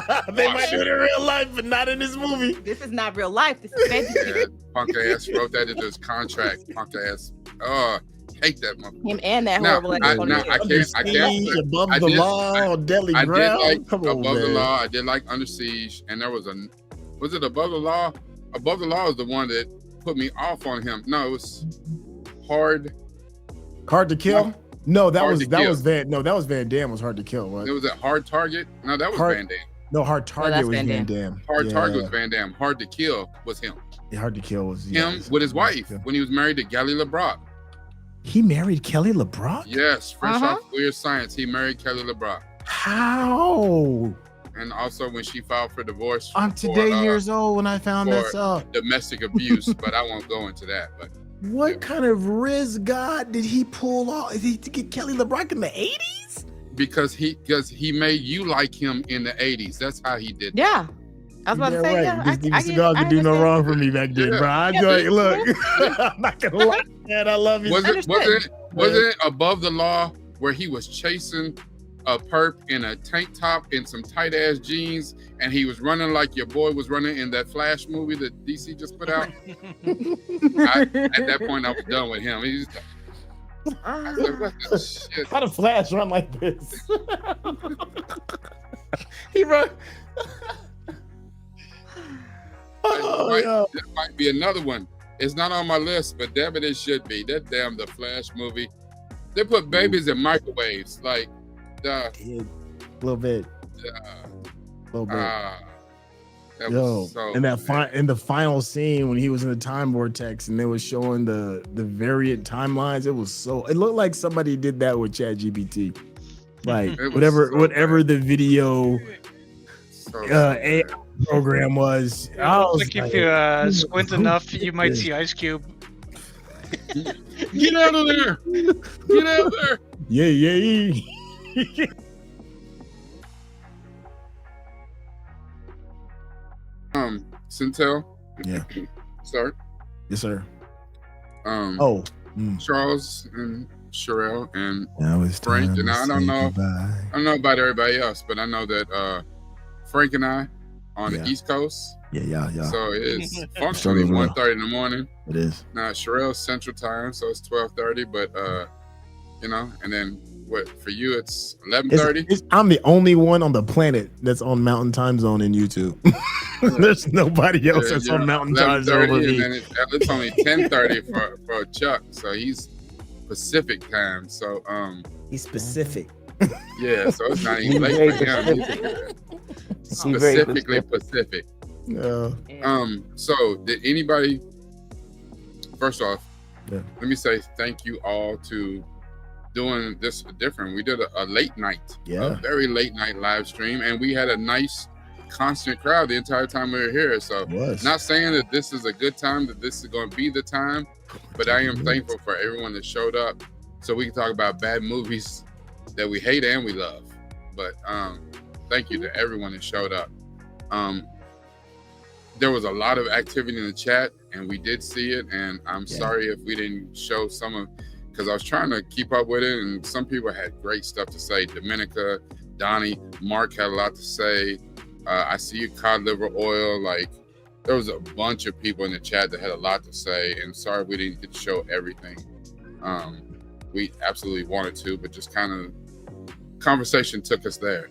Speaker 4: about
Speaker 2: They might do it in real life, but not in his movie.
Speaker 4: This is not real life. This is fantasy.
Speaker 1: Yeah, punk ass wrote that into his contract. Punk ass Hate that motherfucker.
Speaker 4: Him and that
Speaker 1: Now,
Speaker 4: horrible
Speaker 1: I
Speaker 4: ex.
Speaker 1: can't.
Speaker 2: Above
Speaker 1: I
Speaker 2: the
Speaker 1: did-
Speaker 2: law, deadly
Speaker 1: I did
Speaker 2: ground.
Speaker 1: like
Speaker 2: Come on,
Speaker 1: Above the
Speaker 2: man.
Speaker 1: Law. I did like Under Siege, and there was it Above the Law? Above the Law is the one that put me off on him. No, it was Hard
Speaker 2: to Kill. No, that
Speaker 1: Hard
Speaker 2: was
Speaker 1: to
Speaker 2: that
Speaker 1: Kill.
Speaker 2: was Van. No, that was Van Damme. Was Hard to Kill. Right?
Speaker 1: It was a Hard Target. No, that was
Speaker 2: Hard-
Speaker 1: Van Damme.
Speaker 2: No, Hard Target
Speaker 4: that's
Speaker 2: was
Speaker 4: Van
Speaker 2: Van
Speaker 4: Damme.
Speaker 2: Damme.
Speaker 1: Hard
Speaker 2: Yeah.
Speaker 1: Target was Van Damme. Hard to Kill was him.
Speaker 2: Yeah, Hard to Kill was
Speaker 1: Him with his wife when he was married to Kelly LeBrock.
Speaker 2: He married Kelly LeBrock.
Speaker 1: Yes, fresh off Weird Science, he married Kelly LeBrock.
Speaker 2: How?
Speaker 1: And also when she filed for divorce.
Speaker 2: I'm today years old when I found this out.
Speaker 1: Domestic abuse, but I won't go into that. But
Speaker 2: What kind of Riz God did he pull off? Did he get Kelly LeBrock in the 80s?
Speaker 1: because he made you like him in the 80s. That's how he did that.
Speaker 4: Yeah. I was about to say,
Speaker 2: right.
Speaker 4: yeah.
Speaker 2: This cigar could do no
Speaker 4: understand.
Speaker 2: wrong for me back then, bro. I like, look, I'm not gonna lie, man. I love you.
Speaker 1: Wasn't it Above the Law where he was chasing a perp in a tank top and some tight ass jeans, and he was running like your boy was running in that Flash movie that DC just put out? At that point, I was done with him. He just, I said, what the shit?
Speaker 2: How the Flash run like this? He run.
Speaker 1: That might be another one. It's not on my list, but damn it should be. That damn The Flash movie. They put babies in microwaves, like
Speaker 2: a little bit.
Speaker 1: That
Speaker 2: Yo,
Speaker 1: was so
Speaker 2: and that in the final scene when he was in the time vortex and they was showing the variant timelines, it looked like somebody did that with ChatGPT. Like whatever the video AI program was.
Speaker 3: Like if you squint enough, you might see Ice Cube.
Speaker 1: Get out of there! Get out of there!
Speaker 2: Yeah.
Speaker 1: Centel.
Speaker 2: Yeah.
Speaker 1: Start.
Speaker 2: Yes, sir.
Speaker 1: Charles and Sherelle and
Speaker 2: Frank,
Speaker 1: and I don't know about everybody else, but I know that Frank and I on the East Coast.
Speaker 2: Yeah.
Speaker 1: So it's functionally 1:30 in the morning.
Speaker 2: It is.
Speaker 1: Now Sherelle's Central Time, so it's 12:30. But and then what for you? It's 11:30.
Speaker 2: I'm the only one on the planet that's on Mountain Time Zone in YouTube. There's nobody else that's on Mountain Time Zone with me.
Speaker 1: And then it's only 10:30 for Chuck, so he's Pacific time. So
Speaker 2: he's specific.
Speaker 1: Yeah, so it's not even late for him. He's specifically Pacific.
Speaker 2: Yeah.
Speaker 1: So did anybody? First off, let me say thank you all to doing this different. We did a late night, a very late night live stream, and we had a nice constant crowd the entire time we were here. So not saying that this is a good time, that this is going to be the time, but I am thankful for everyone that showed up so we can talk about bad movies that we hate and we love. But thank you to everyone that showed up. There was a lot of activity in the chat, and we did see it, and I'm sorry if we didn't show some of, because I was trying to keep up with it, and some people had great stuff to say. Dominica, Donnie, Mark had a lot to say. I see you, cod liver oil. Like, there was a bunch of people in the chat that had a lot to say, and sorry we didn't get to show everything. We absolutely wanted to, but just kind of conversation took us there.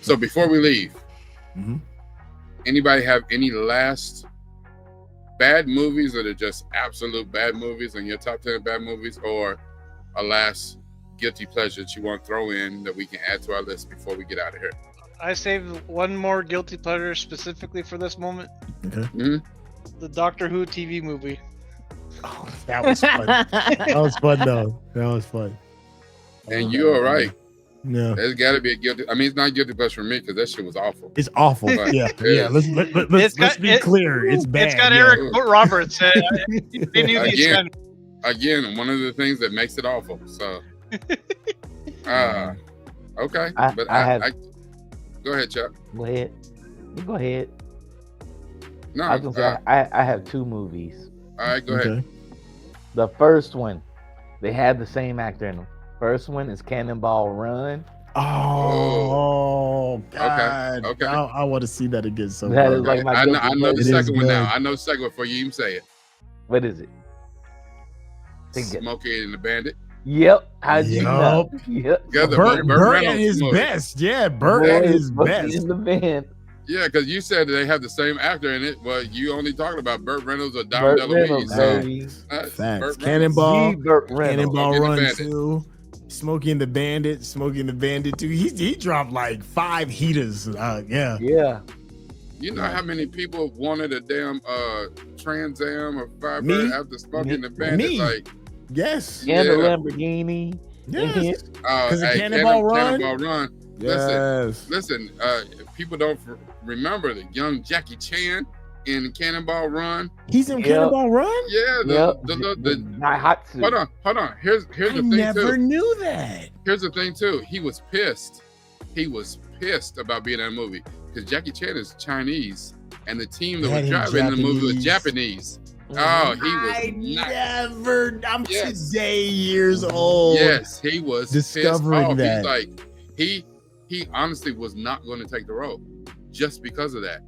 Speaker 1: So before we leave, anybody have any last bad movies that are just absolute bad movies in your top 10 bad movies, or a last guilty pleasure that you want to throw in that we can add to our list before we get out of here?
Speaker 3: I saved one more guilty pleasure specifically for this moment.
Speaker 2: Okay.
Speaker 3: The Doctor Who TV movie.
Speaker 2: Oh, that was fun. That was fun, though. That was fun.
Speaker 1: And you are right.
Speaker 2: Yeah.
Speaker 1: There's got to be a guilty. I mean, it's not guilty pleasure for me because that shit was awful.
Speaker 2: It's awful.
Speaker 1: But
Speaker 2: yeah. Let's be clear. It's bad.
Speaker 3: It's got Eric Roberts. They knew
Speaker 1: again, one of the things that makes it awful. So, okay. Go ahead, Chuck.
Speaker 5: Go ahead. Go ahead.
Speaker 1: No,
Speaker 5: I was gonna say I have two movies.
Speaker 1: All right, go ahead.
Speaker 5: The first one, they had the same actor in them. First one is Cannonball Run.
Speaker 2: Oh, God.
Speaker 1: Okay.
Speaker 2: I want to see that again. So
Speaker 5: that is like my
Speaker 1: I know the second one
Speaker 2: good.
Speaker 1: now. I know the second one before you even say it.
Speaker 5: What is it?
Speaker 1: Smokey and the Bandit.
Speaker 5: Yep. How'd you know? Yep.
Speaker 1: Together,
Speaker 2: Burt at
Speaker 1: Reynolds
Speaker 2: his
Speaker 1: Smokey.
Speaker 2: best. Yeah, Burt at his best.
Speaker 5: In the band.
Speaker 1: Yeah, because you said they have the same actor in it. Well, you only talking about Burt Reynolds or Dom
Speaker 5: Burt
Speaker 1: DeLuise.
Speaker 5: Reynolds,
Speaker 1: So
Speaker 5: baby.
Speaker 1: that's
Speaker 2: Facts.
Speaker 1: Burt
Speaker 2: Cannonball,
Speaker 5: Burt Reynolds.
Speaker 2: Cannonball
Speaker 1: Smokey and the
Speaker 2: Run
Speaker 1: Bandit.
Speaker 2: 2, Smokey and the Bandit 2. He dropped like 5 heaters. Yeah.
Speaker 5: Yeah.
Speaker 1: You know how many people wanted a damn Trans Am or Firebird
Speaker 2: Me?
Speaker 1: after Smoking the Bandit?
Speaker 2: Me.
Speaker 1: Like,
Speaker 2: Yes.
Speaker 5: And the
Speaker 1: Yeah.
Speaker 5: Lamborghini.
Speaker 2: Yes.
Speaker 1: because
Speaker 2: Cannonball Run?
Speaker 1: Cannonball Run.
Speaker 2: Yes.
Speaker 1: Listen, people don't remember the young Jackie Chan in Cannonball Run.
Speaker 2: He's in
Speaker 5: Yep.
Speaker 2: Cannonball Run?
Speaker 1: Yeah,
Speaker 5: The Daihatsu.
Speaker 1: hold on. Here's
Speaker 2: I
Speaker 1: the thing
Speaker 2: never
Speaker 1: too.
Speaker 2: knew that.
Speaker 1: Here's the thing too. He was pissed. He was pissed about being in that movie because Jackie Chan is Chinese, and the team that
Speaker 2: Had
Speaker 1: was
Speaker 2: him
Speaker 1: driving the movie was
Speaker 2: Japanese.
Speaker 1: Japanese. Oh, he was
Speaker 2: I
Speaker 1: not.
Speaker 2: never. I'm
Speaker 1: Yes.
Speaker 2: today years old.
Speaker 1: Yes, he was
Speaker 2: Discovering
Speaker 1: pissed off.
Speaker 2: that.
Speaker 1: He's like, he honestly was not going to take the role just because of that.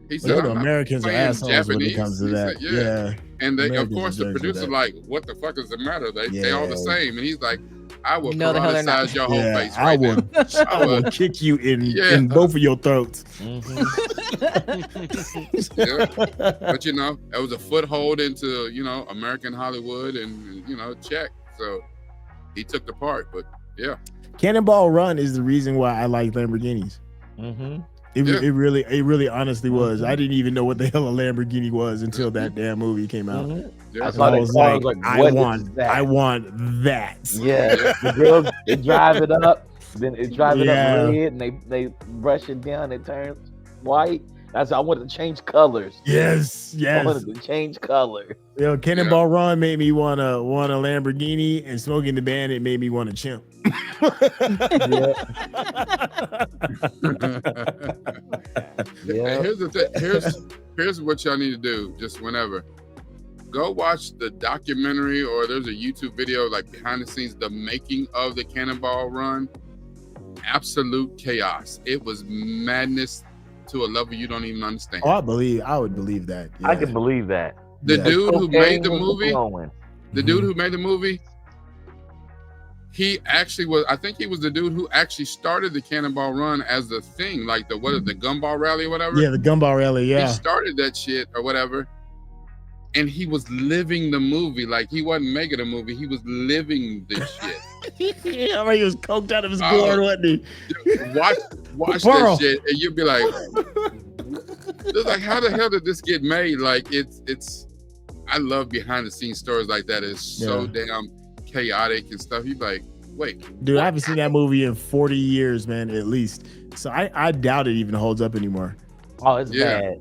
Speaker 1: He said,
Speaker 2: Well,
Speaker 1: "I'm
Speaker 2: the
Speaker 1: not
Speaker 2: Americans are
Speaker 1: playing
Speaker 2: assholes when it
Speaker 1: Japanese."
Speaker 2: comes to
Speaker 1: He
Speaker 2: that.
Speaker 1: said,
Speaker 2: Yeah.
Speaker 1: And they, of
Speaker 2: Americans
Speaker 1: course,
Speaker 2: are
Speaker 1: the
Speaker 2: jerks with
Speaker 1: producer
Speaker 2: that.
Speaker 1: like, "What the fuck does it matter?" They all the
Speaker 2: Yeah.
Speaker 1: same, and he's like, "I will
Speaker 4: No, the hell they're not.
Speaker 1: karate-size your whole
Speaker 2: Yeah,
Speaker 1: face
Speaker 2: I
Speaker 1: right
Speaker 2: will.
Speaker 1: now."
Speaker 2: I will kick you in
Speaker 1: Yeah.
Speaker 2: in both of your throats.
Speaker 1: Yeah. But it was a foothold into American Hollywood, and check. So he took the part, but yeah.
Speaker 2: Cannonball Run is the reason why I like Lamborghinis.
Speaker 5: Mm-hmm.
Speaker 2: It really honestly was. I didn't even know what the hell a Lamborghini was until that damn movie came out.
Speaker 1: Yeah.
Speaker 5: I saw
Speaker 2: I
Speaker 5: that
Speaker 2: was
Speaker 5: car, I
Speaker 2: like,
Speaker 5: was like,
Speaker 2: I
Speaker 5: what is
Speaker 2: want that.
Speaker 5: Yeah, the girls they drive it up, then it drive it
Speaker 2: Yeah.
Speaker 5: up red, and they brush it down, it turns white. That's I wanted to change colors.
Speaker 2: Yes,
Speaker 5: I
Speaker 2: yes.
Speaker 5: wanted to change color.
Speaker 2: Cannonball Run made me want a Lamborghini, and Smoking the Bandit made me want a chimp.
Speaker 5: Yeah.
Speaker 1: Here's the thing. Here's what y'all need to do. Just whenever, go watch the documentary, or there's a YouTube video like behind the scenes, the making of the Cannonball Run. Absolute chaos. It was madness to a level you don't even understand.
Speaker 2: I would believe that. Yeah.
Speaker 5: I can believe that.
Speaker 1: The dude who made the movie,
Speaker 5: Flowing.
Speaker 1: the dude who made the movie, he actually was. I think he was the dude who actually started the Cannonball Run as the thing, like the Gumball Rally or whatever.
Speaker 2: Yeah, the Gumball Rally.
Speaker 1: He
Speaker 2: Yeah.
Speaker 1: started that shit or whatever, and he was living the movie. Like, he wasn't making a movie; he was living the shit.
Speaker 2: Yeah, I mean, he was coked out of his gourd, wasn't he?
Speaker 1: Watch
Speaker 2: Pearl.
Speaker 1: that shit, and you'll be like, it's like, how the hell did this get made? Like, it's. I love behind the scenes stories like that. It's so damn chaotic and stuff. You be like, wait,
Speaker 2: Dude, I haven't seen that movie in 40 years, man, at least. So I doubt it even holds up anymore.
Speaker 5: Oh, it's
Speaker 1: Yeah.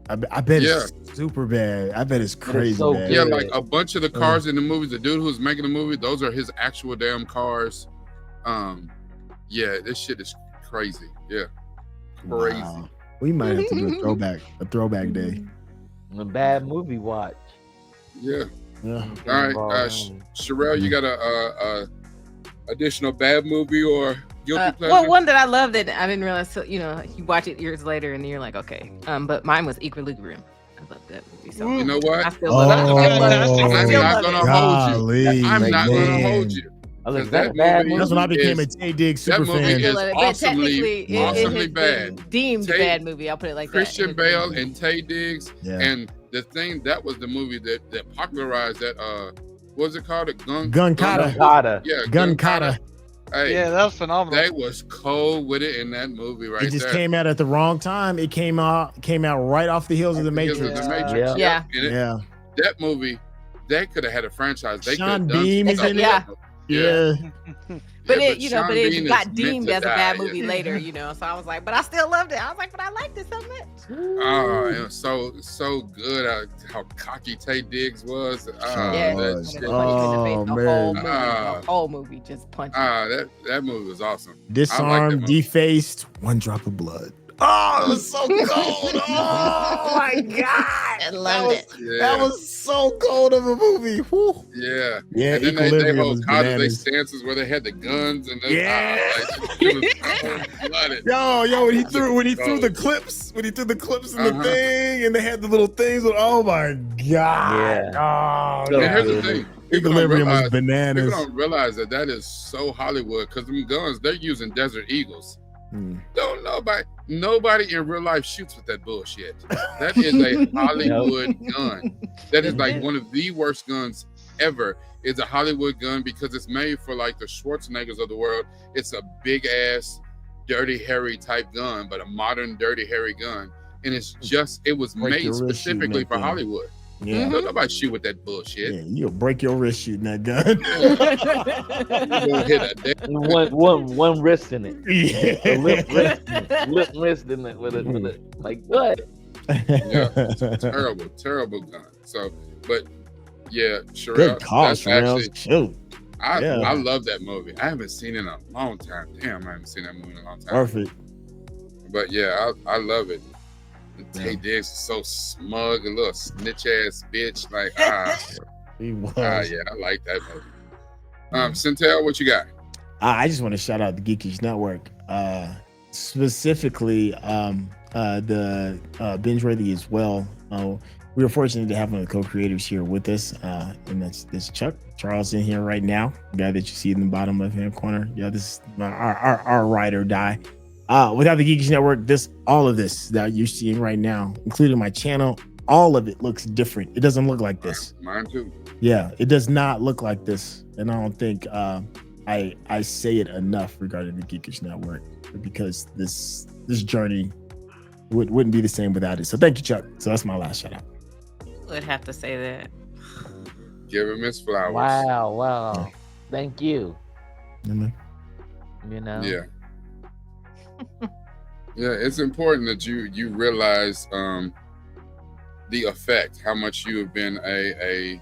Speaker 5: bad.
Speaker 2: I bet it's super bad. I bet it's crazy
Speaker 5: so
Speaker 2: bad.
Speaker 1: yeah,
Speaker 5: good.
Speaker 1: like a bunch of the cars in the movies. The dude who's making the movie, those are his actual damn cars. Yeah, this shit is crazy. Yeah, crazy.
Speaker 2: Wow. We might have to do a throwback day.
Speaker 5: A bad movie watch.
Speaker 1: Yeah.
Speaker 2: Yeah.
Speaker 1: All right, Sherelle, you got a additional bad movie or guilty pleasure?
Speaker 4: Well, one that I love that I didn't realize. So, you watch it years later and you're like, okay. But mine was Equilibrium. I love that movie. So
Speaker 1: You know what?
Speaker 4: I still love it.
Speaker 1: I'm
Speaker 4: still
Speaker 1: not
Speaker 4: love
Speaker 1: gonna
Speaker 4: it.
Speaker 1: hold you.
Speaker 2: Golly,
Speaker 1: I'm not gonna
Speaker 2: man.
Speaker 1: hold you.
Speaker 5: I was like,
Speaker 1: Because
Speaker 5: that
Speaker 1: that
Speaker 5: bad
Speaker 1: movie-
Speaker 5: movie.
Speaker 2: That's when I became a
Speaker 1: is-
Speaker 2: Tay Diggs super
Speaker 1: movie
Speaker 2: fan.
Speaker 1: is
Speaker 4: But
Speaker 1: awesomely
Speaker 4: technically, it has
Speaker 1: bad.
Speaker 4: been deemed
Speaker 1: Tay-
Speaker 4: bad movie. I'll put it like
Speaker 1: Christian
Speaker 4: that.
Speaker 1: Bale and Tay Diggs,
Speaker 2: Yeah.
Speaker 1: and the thing that was the movie that popularized that. What was it called?
Speaker 2: Gun Kata.
Speaker 5: Kata.
Speaker 1: Yeah,
Speaker 2: Gun Kata.
Speaker 1: Hey,
Speaker 3: Yeah, that was phenomenal.
Speaker 1: they was cold with it in that movie right
Speaker 2: It just
Speaker 1: there.
Speaker 2: came out at the wrong time. It came out right off the heels of the
Speaker 1: Because
Speaker 2: Matrix.
Speaker 1: of the Matrix.
Speaker 5: Yeah.
Speaker 4: Yeah.
Speaker 1: And
Speaker 2: Yeah.
Speaker 1: that movie, they could have had a franchise. They
Speaker 2: Sean
Speaker 1: could have done
Speaker 2: Bean
Speaker 1: some
Speaker 2: is
Speaker 1: stuff
Speaker 2: in
Speaker 1: with
Speaker 2: it.
Speaker 1: that movie.
Speaker 2: Yeah.
Speaker 4: But
Speaker 1: Yeah,
Speaker 4: it,
Speaker 1: Sean
Speaker 4: but
Speaker 1: Bean
Speaker 4: it
Speaker 1: is
Speaker 4: got
Speaker 1: meant
Speaker 4: deemed
Speaker 1: to
Speaker 4: as a
Speaker 1: die,
Speaker 4: bad
Speaker 1: yeah.
Speaker 4: movie later, So I was like, but I still loved it. I was like, but I like this so much.
Speaker 1: Oh, it was so good. How cocky Tay Diggs was.
Speaker 4: Yeah,
Speaker 1: that
Speaker 2: was.
Speaker 1: shit.
Speaker 4: Punch you in the face,
Speaker 2: Oh,
Speaker 4: the
Speaker 2: man.
Speaker 4: whole movie,
Speaker 1: Ah.
Speaker 4: the whole movie just punch. You.
Speaker 1: That movie was awesome. I like that
Speaker 2: Disarmed,
Speaker 1: movie.
Speaker 2: defaced, one drop of blood. Oh, it was so cold. Oh my god.
Speaker 4: I loved it.
Speaker 1: Yeah.
Speaker 2: That was so cold of a movie. Whew.
Speaker 1: Yeah.
Speaker 2: Yeah,
Speaker 1: And then they
Speaker 2: Equilibrium
Speaker 1: hold
Speaker 2: was
Speaker 1: Cosby
Speaker 2: bananas.
Speaker 1: stances where they had the guns and
Speaker 2: Yeah.
Speaker 1: it was cold-blooded.
Speaker 2: Yo, when he threw the clips, in the thing, and they had the little things. Oh my god!
Speaker 5: Yeah.
Speaker 2: Oh,
Speaker 5: So
Speaker 1: And here's the
Speaker 5: good.
Speaker 1: thing.
Speaker 2: Equilibrium was
Speaker 1: people
Speaker 2: bananas.
Speaker 1: don't realize that is so Hollywood because them guns they're using Desert Eagles. Don't nobody in real life shoots with that bullshit. That is a Hollywood gun. That is like one of the worst guns ever. It's a Hollywood gun because it's made for like the Schwarzeneggers of the world. It's a big ass, dirty, hairy type gun, but a modern, dirty, hairy gun. And it was made specifically for Hollywood.
Speaker 2: Yeah.
Speaker 1: Don't nobody shoot with that bullshit.
Speaker 2: Yeah, you'll break your wrist shooting that gun.
Speaker 1: You gonna hit
Speaker 5: one wrist in it.
Speaker 2: Yeah.
Speaker 5: Lip wrist in it with it. Like what?
Speaker 1: Yeah, terrible gun. So, but yeah, Sherelle.
Speaker 2: Good call, Sherelle. Shoot.
Speaker 1: I love that movie. I haven't seen it in a long time. Damn, I haven't seen that movie in a long time.
Speaker 2: Perfect.
Speaker 1: But yeah, I love it. And Tay Diggs is so smug, a little snitch ass bitch. Like,
Speaker 2: He was.
Speaker 1: yeah, I like that movie. Centel, what you got?
Speaker 2: I just want to shout out the Geekish Network, specifically the Binge-Worthy as well. We were fortunate to have one of the co-creators here with us, and that's Chuck Charles in here right now. The guy that you see in the bottom left-hand corner. Yeah, this is our ride or die. Without the Geekish Network, all of this that you're seeing right now, including my channel, all of it looks different. It doesn't look like this.
Speaker 1: Mine too.
Speaker 2: Yeah, it does not look like this, and I don't think I say it enough regarding the Geekish Network because this journey wouldn't be the same without it. So thank you, Chuck. So that's my last shout out.
Speaker 4: Would have to say that.
Speaker 1: Give him his flowers.
Speaker 5: Wow. Thank you.
Speaker 2: Mm-hmm.
Speaker 5: You know.
Speaker 1: Yeah. Yeah, it's important that you realize the effect, how much you have been a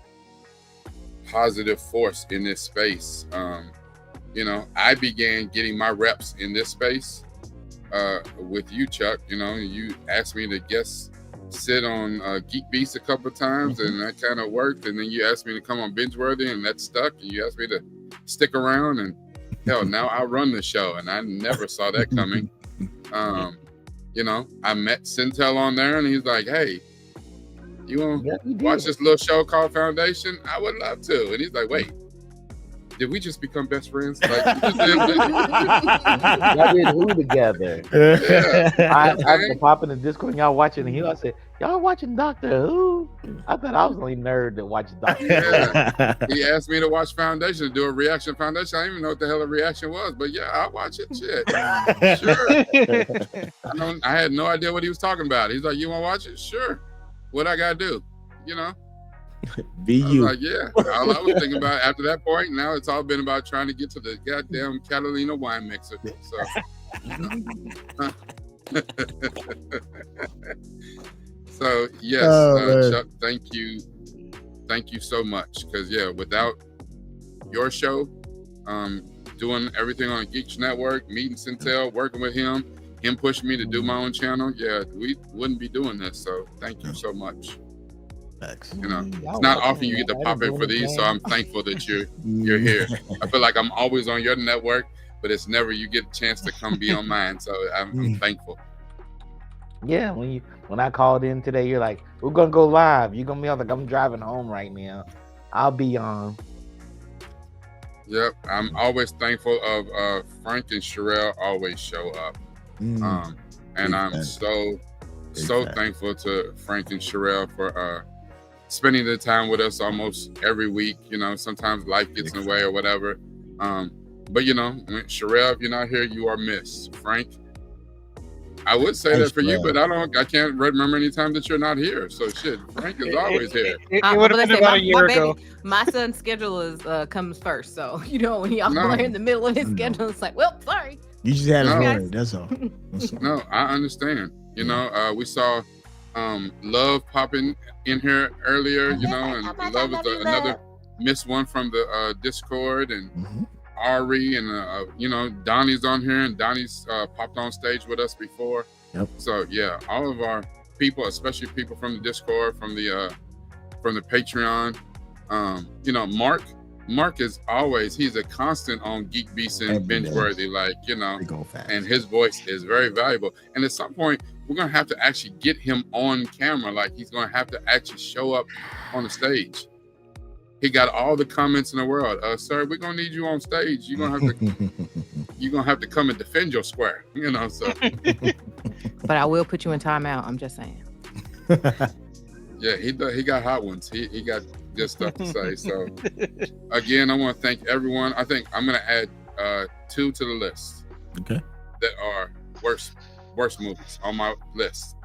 Speaker 1: positive force in this space. I began getting my reps in this space with you, Chuck. You asked me to sit on Geek Beast a couple of times, and that kind of worked. And then you asked me to come on Binge-Worthy, and that stuck. And you asked me to stick around, and hell, now I run the show, and I never saw that coming. I met Centel on there, and he's like, "Hey, you want to watch this little show called Foundation? I would love to." And he's like, "Wait, did we just become best friends?" Like,
Speaker 5: y'all did who together?
Speaker 1: Yeah.
Speaker 5: I was popping the Discord and y'all watching Who. I said, y'all watching Doctor Who? I thought I was the only nerd that watches Doctor Who.
Speaker 1: Yeah. He asked me to watch Foundation, to do a reaction Foundation. I didn't even know what the hell a reaction was, but yeah, I'll watch it. Shit. Sure. I had no idea what he was talking about. He's like, "You want to watch it?" Sure. What I got to do?
Speaker 2: Be
Speaker 1: I was
Speaker 2: you.
Speaker 1: like, yeah. All I was thinking about after that point, now it's all been about trying to get to the goddamn Catalina wine mixer. So yes, Chuck, thank you so much. Because without your show, doing everything on Geeks Network, meeting Centel, working with him pushing me to do my own channel, we wouldn't be doing this. So thank you so much. It's not often you get to pop in for these, so I'm thankful that you're here. I feel like I'm always on your network, but it's never you get a chance to come be on mine. So I'm thankful.
Speaker 5: Yeah, when I called in today, you're like, "We're gonna go live." You're gonna be on. Like, I'm driving home right now. I'll be on.
Speaker 1: Yep, I'm always thankful of Frank and Sherelle always show up, and I'm so thankful to Frank and Sherelle for spending the time with us almost every week. Sometimes life gets in the way or whatever. But Sherelle, if you're not here, you are missed. Frank, I would say that for you, but I can't remember any time that you're not here. So shit, Frank is always here.
Speaker 3: It would have been about a year ago.
Speaker 4: My son's schedule comes first, so when y'all are in the middle of his schedule, it's like, well, sorry.
Speaker 2: You just had a worry. That's all.
Speaker 1: No, I understand. We saw Love popping in here earlier, and Love is another missed one from the Discord, and Ari and Donnie's on here, and Donnie's popped on stage with us before.
Speaker 2: Yep.
Speaker 1: So yeah, all of our people, especially people from the Discord, from the Patreon, Mark is always, he's a constant on Geek Beast and Binge-Worthy, and his voice is very valuable. And at some point, we're going to have to actually get him on camera. Like, he's going to have to actually show up on the stage. he got all the comments in the world. Sir, we're gonna need you on stage. You're gonna have to come and defend your square. You know, so
Speaker 4: But I will put you in timeout. I'm just saying.
Speaker 1: yeah, he got hot ones. He got good stuff to say. So again, I want to thank everyone. I think I'm gonna add 2 to the list.
Speaker 2: Okay.
Speaker 1: That are worst movies on my list.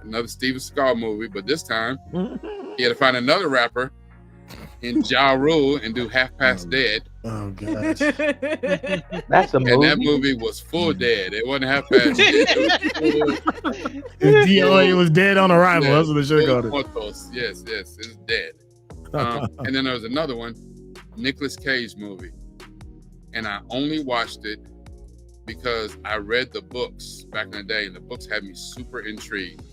Speaker 1: Another Steven Seagal movie, but this time he had to find another rapper in Ja Rule and do Half Past Dead.
Speaker 2: Oh gosh.
Speaker 5: That's a movie.
Speaker 1: And that movie was full dead. It wasn't Half Past Dead.
Speaker 2: The DOA was dead on arrival.
Speaker 1: Yeah,
Speaker 2: That's what they should have called it.
Speaker 1: Muertos. Yes, it's dead. And then there was another one, Nicolas Cage movie. And I only watched it because I read the books back in the day, and the books had me super intrigued.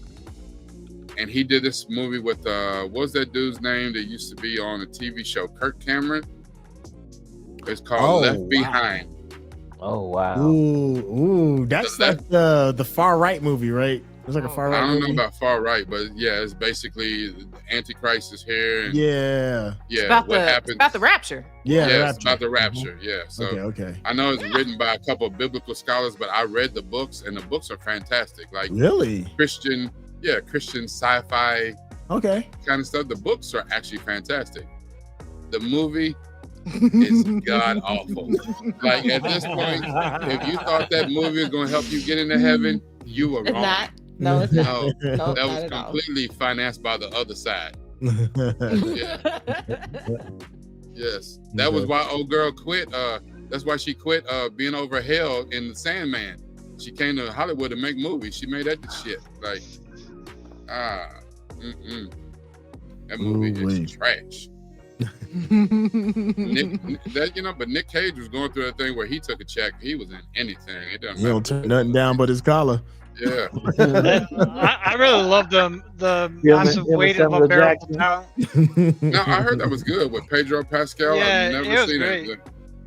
Speaker 1: And he did this movie with what was that dude's name that used to be on a TV show? Kirk Cameron. It's called Left Behind.
Speaker 5: Oh wow.
Speaker 2: Ooh, that's like the far right movie, right? It's like a far right.
Speaker 1: I don't
Speaker 2: movie.
Speaker 1: know about far right, but yeah, it's basically the Antichrist is here. And
Speaker 2: yeah.
Speaker 4: It's about
Speaker 1: what happens?
Speaker 4: It's about the rapture.
Speaker 2: Yeah,
Speaker 1: it's about the rapture. Yeah. So
Speaker 2: okay.
Speaker 1: I know it's written by a couple of biblical scholars, but I read the books, and the books are fantastic. Like
Speaker 2: really
Speaker 1: Christian sci-fi kind of stuff. The books are actually fantastic. The movie is god awful. Like at this point, if you thought that movie was going to help you get into heaven, you were wrong.
Speaker 4: Not. No, it's not.
Speaker 1: No,
Speaker 4: No,
Speaker 1: that
Speaker 4: not
Speaker 1: was
Speaker 4: at all.
Speaker 1: completely financed by the other side. Yeah. Yes, that was why old girl quit. That's why she quit being over hell in The Sandman. She came to Hollywood to make movies. She made that the shit. Like, that movie is trash. But Nick Cage was going through that thing where he took a check. He was in anything. It doesn't
Speaker 2: He don't turn nothing down but his collar.
Speaker 1: Yeah.
Speaker 3: I really love the massive weight of unbearable talent.
Speaker 1: No, I heard that was good with Pedro Pascal.
Speaker 3: Yeah,
Speaker 1: I've
Speaker 3: it
Speaker 1: never
Speaker 3: was
Speaker 1: seen
Speaker 3: great.
Speaker 1: it.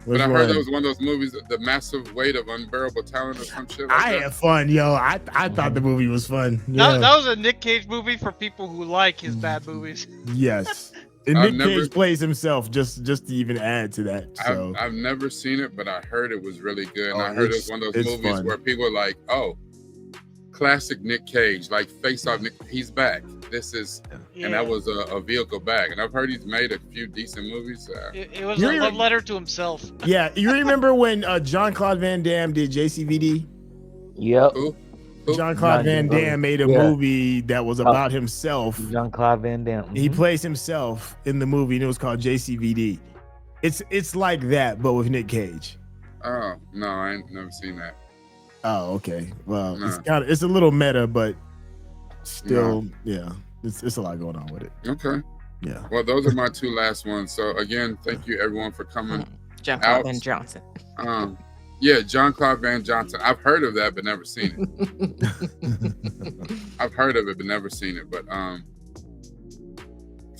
Speaker 1: But I heard that was one of those movies, The Massive Weight of Unbearable Talent or some shit like
Speaker 2: I
Speaker 1: that.
Speaker 2: had fun, yo. I thought the movie was fun. Yeah.
Speaker 3: That was a Nick Cage movie for people who like his bad movies.
Speaker 2: Yes. And Nick Cage plays himself just to even add to that. So
Speaker 1: I've never seen it, but I heard it was really good. And
Speaker 2: Oh,
Speaker 1: I heard it was one of those movies
Speaker 2: fun.
Speaker 1: where people are like, oh, classic Nick Cage, like Face Off, he's back. This is, and that was a vehicle back. And I've heard he's made a few decent movies.
Speaker 3: It was a love letter to himself.
Speaker 2: yeah, you remember when Jean-Claude Van Damme did JCVD?
Speaker 5: Yep.
Speaker 1: Who?
Speaker 2: Jean-Claude Van Damme made a movie that was about himself.
Speaker 5: Jean-Claude Van Damme.
Speaker 2: He plays himself in the movie, and it was called JCVD. It's like that, but with Nick Cage.
Speaker 1: Oh no, I ain't never seen that.
Speaker 2: Oh, okay. Well,
Speaker 1: No.
Speaker 2: it's a little meta, but still, yeah, it's a lot going on with it.
Speaker 1: Okay.
Speaker 2: Yeah.
Speaker 1: Well, those are my 2 last ones. So again, thank you everyone for coming.
Speaker 4: Jean-Claude Van Johnson.
Speaker 1: Yeah, Jean-Claude Van Johnson. I've heard of that, but never seen it. I've heard of it, but never seen it. But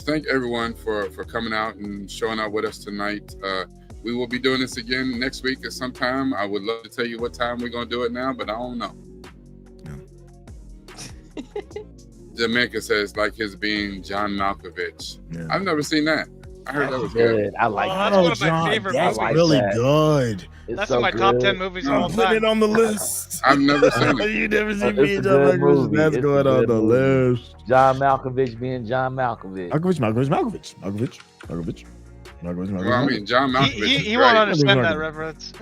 Speaker 1: thank everyone for coming out and showing out with us tonight. We will be doing this again next week at some time. I would love to tell you what time we're going to do it now, but I don't know. Jamaica says like his being John Malkovich. Yeah. I've never seen that. I heard that was good.
Speaker 5: I like
Speaker 3: that. That's one of my favorite
Speaker 2: that's
Speaker 3: movies.
Speaker 2: really good.
Speaker 3: That's in my top 10 movies of all time.
Speaker 2: Put it on the list.
Speaker 1: I've never seen it.
Speaker 2: You never seen me and John Malkovich. That's going on the list.
Speaker 5: John Malkovich being John Malkovich.
Speaker 2: Malkovich.
Speaker 1: Well, I mean, John Malkovich.
Speaker 3: He won't understand that reference.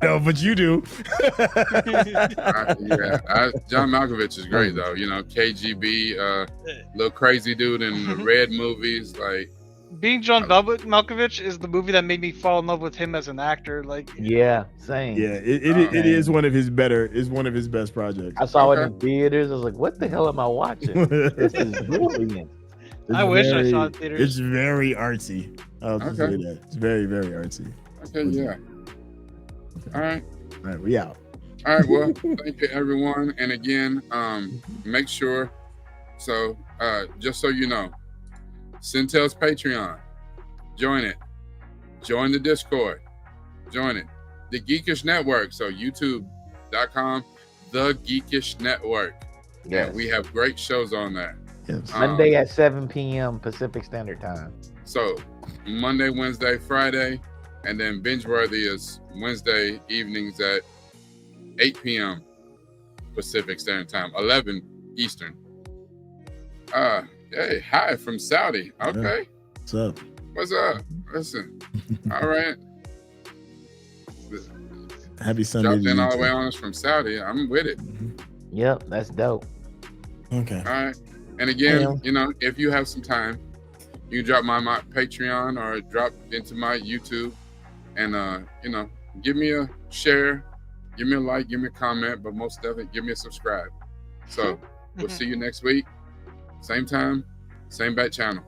Speaker 2: No, but you do.
Speaker 1: John Malkovich is great though. You know, KGB, little crazy dude in the Red movies. Like
Speaker 3: being John Malkovich is the movie that made me fall in love with him as an actor. Like
Speaker 5: yeah, same.
Speaker 2: Yeah, it is one of his best projects.
Speaker 5: I saw it in theaters. I was like, what the hell am I watching? This is brilliant.
Speaker 3: I wish I saw it in theaters.
Speaker 2: It's very artsy. I'll just say that. It's very, very artsy.
Speaker 1: Okay, yeah. All right.
Speaker 2: All right, we out.
Speaker 1: All right, well, thank you, everyone. And again, make sure, just so you know, Centel's Patreon, join it. Join the Discord. Join it. The Geekish Network, so youtube.com, The Geekish Network. Yeah, we have great shows on there.
Speaker 2: Yes.
Speaker 5: Monday at 7 p.m. Pacific Standard Time.
Speaker 1: So Monday, Wednesday, Friday, and then binge worthy is Wednesday evenings at 8 p.m. Pacific Standard Time, 11 Eastern. Hey, hi from Saudi. Okay.
Speaker 2: What's up?
Speaker 1: What's up? Listen. All right.
Speaker 2: Happy Sunday.
Speaker 1: Dropped
Speaker 2: to
Speaker 1: in
Speaker 2: you
Speaker 1: all the
Speaker 2: too.
Speaker 1: way on us from Saudi. I'm with it.
Speaker 5: Yep, that's dope.
Speaker 2: Okay.
Speaker 1: All right. And again,
Speaker 2: Yeah.
Speaker 1: you know, if you have some time, you can drop my Patreon or drop into my YouTube and, you know, give me a share, give me a like, give me a comment, but most definitely give me a subscribe. So we'll see you next week. Same time, same bat channel.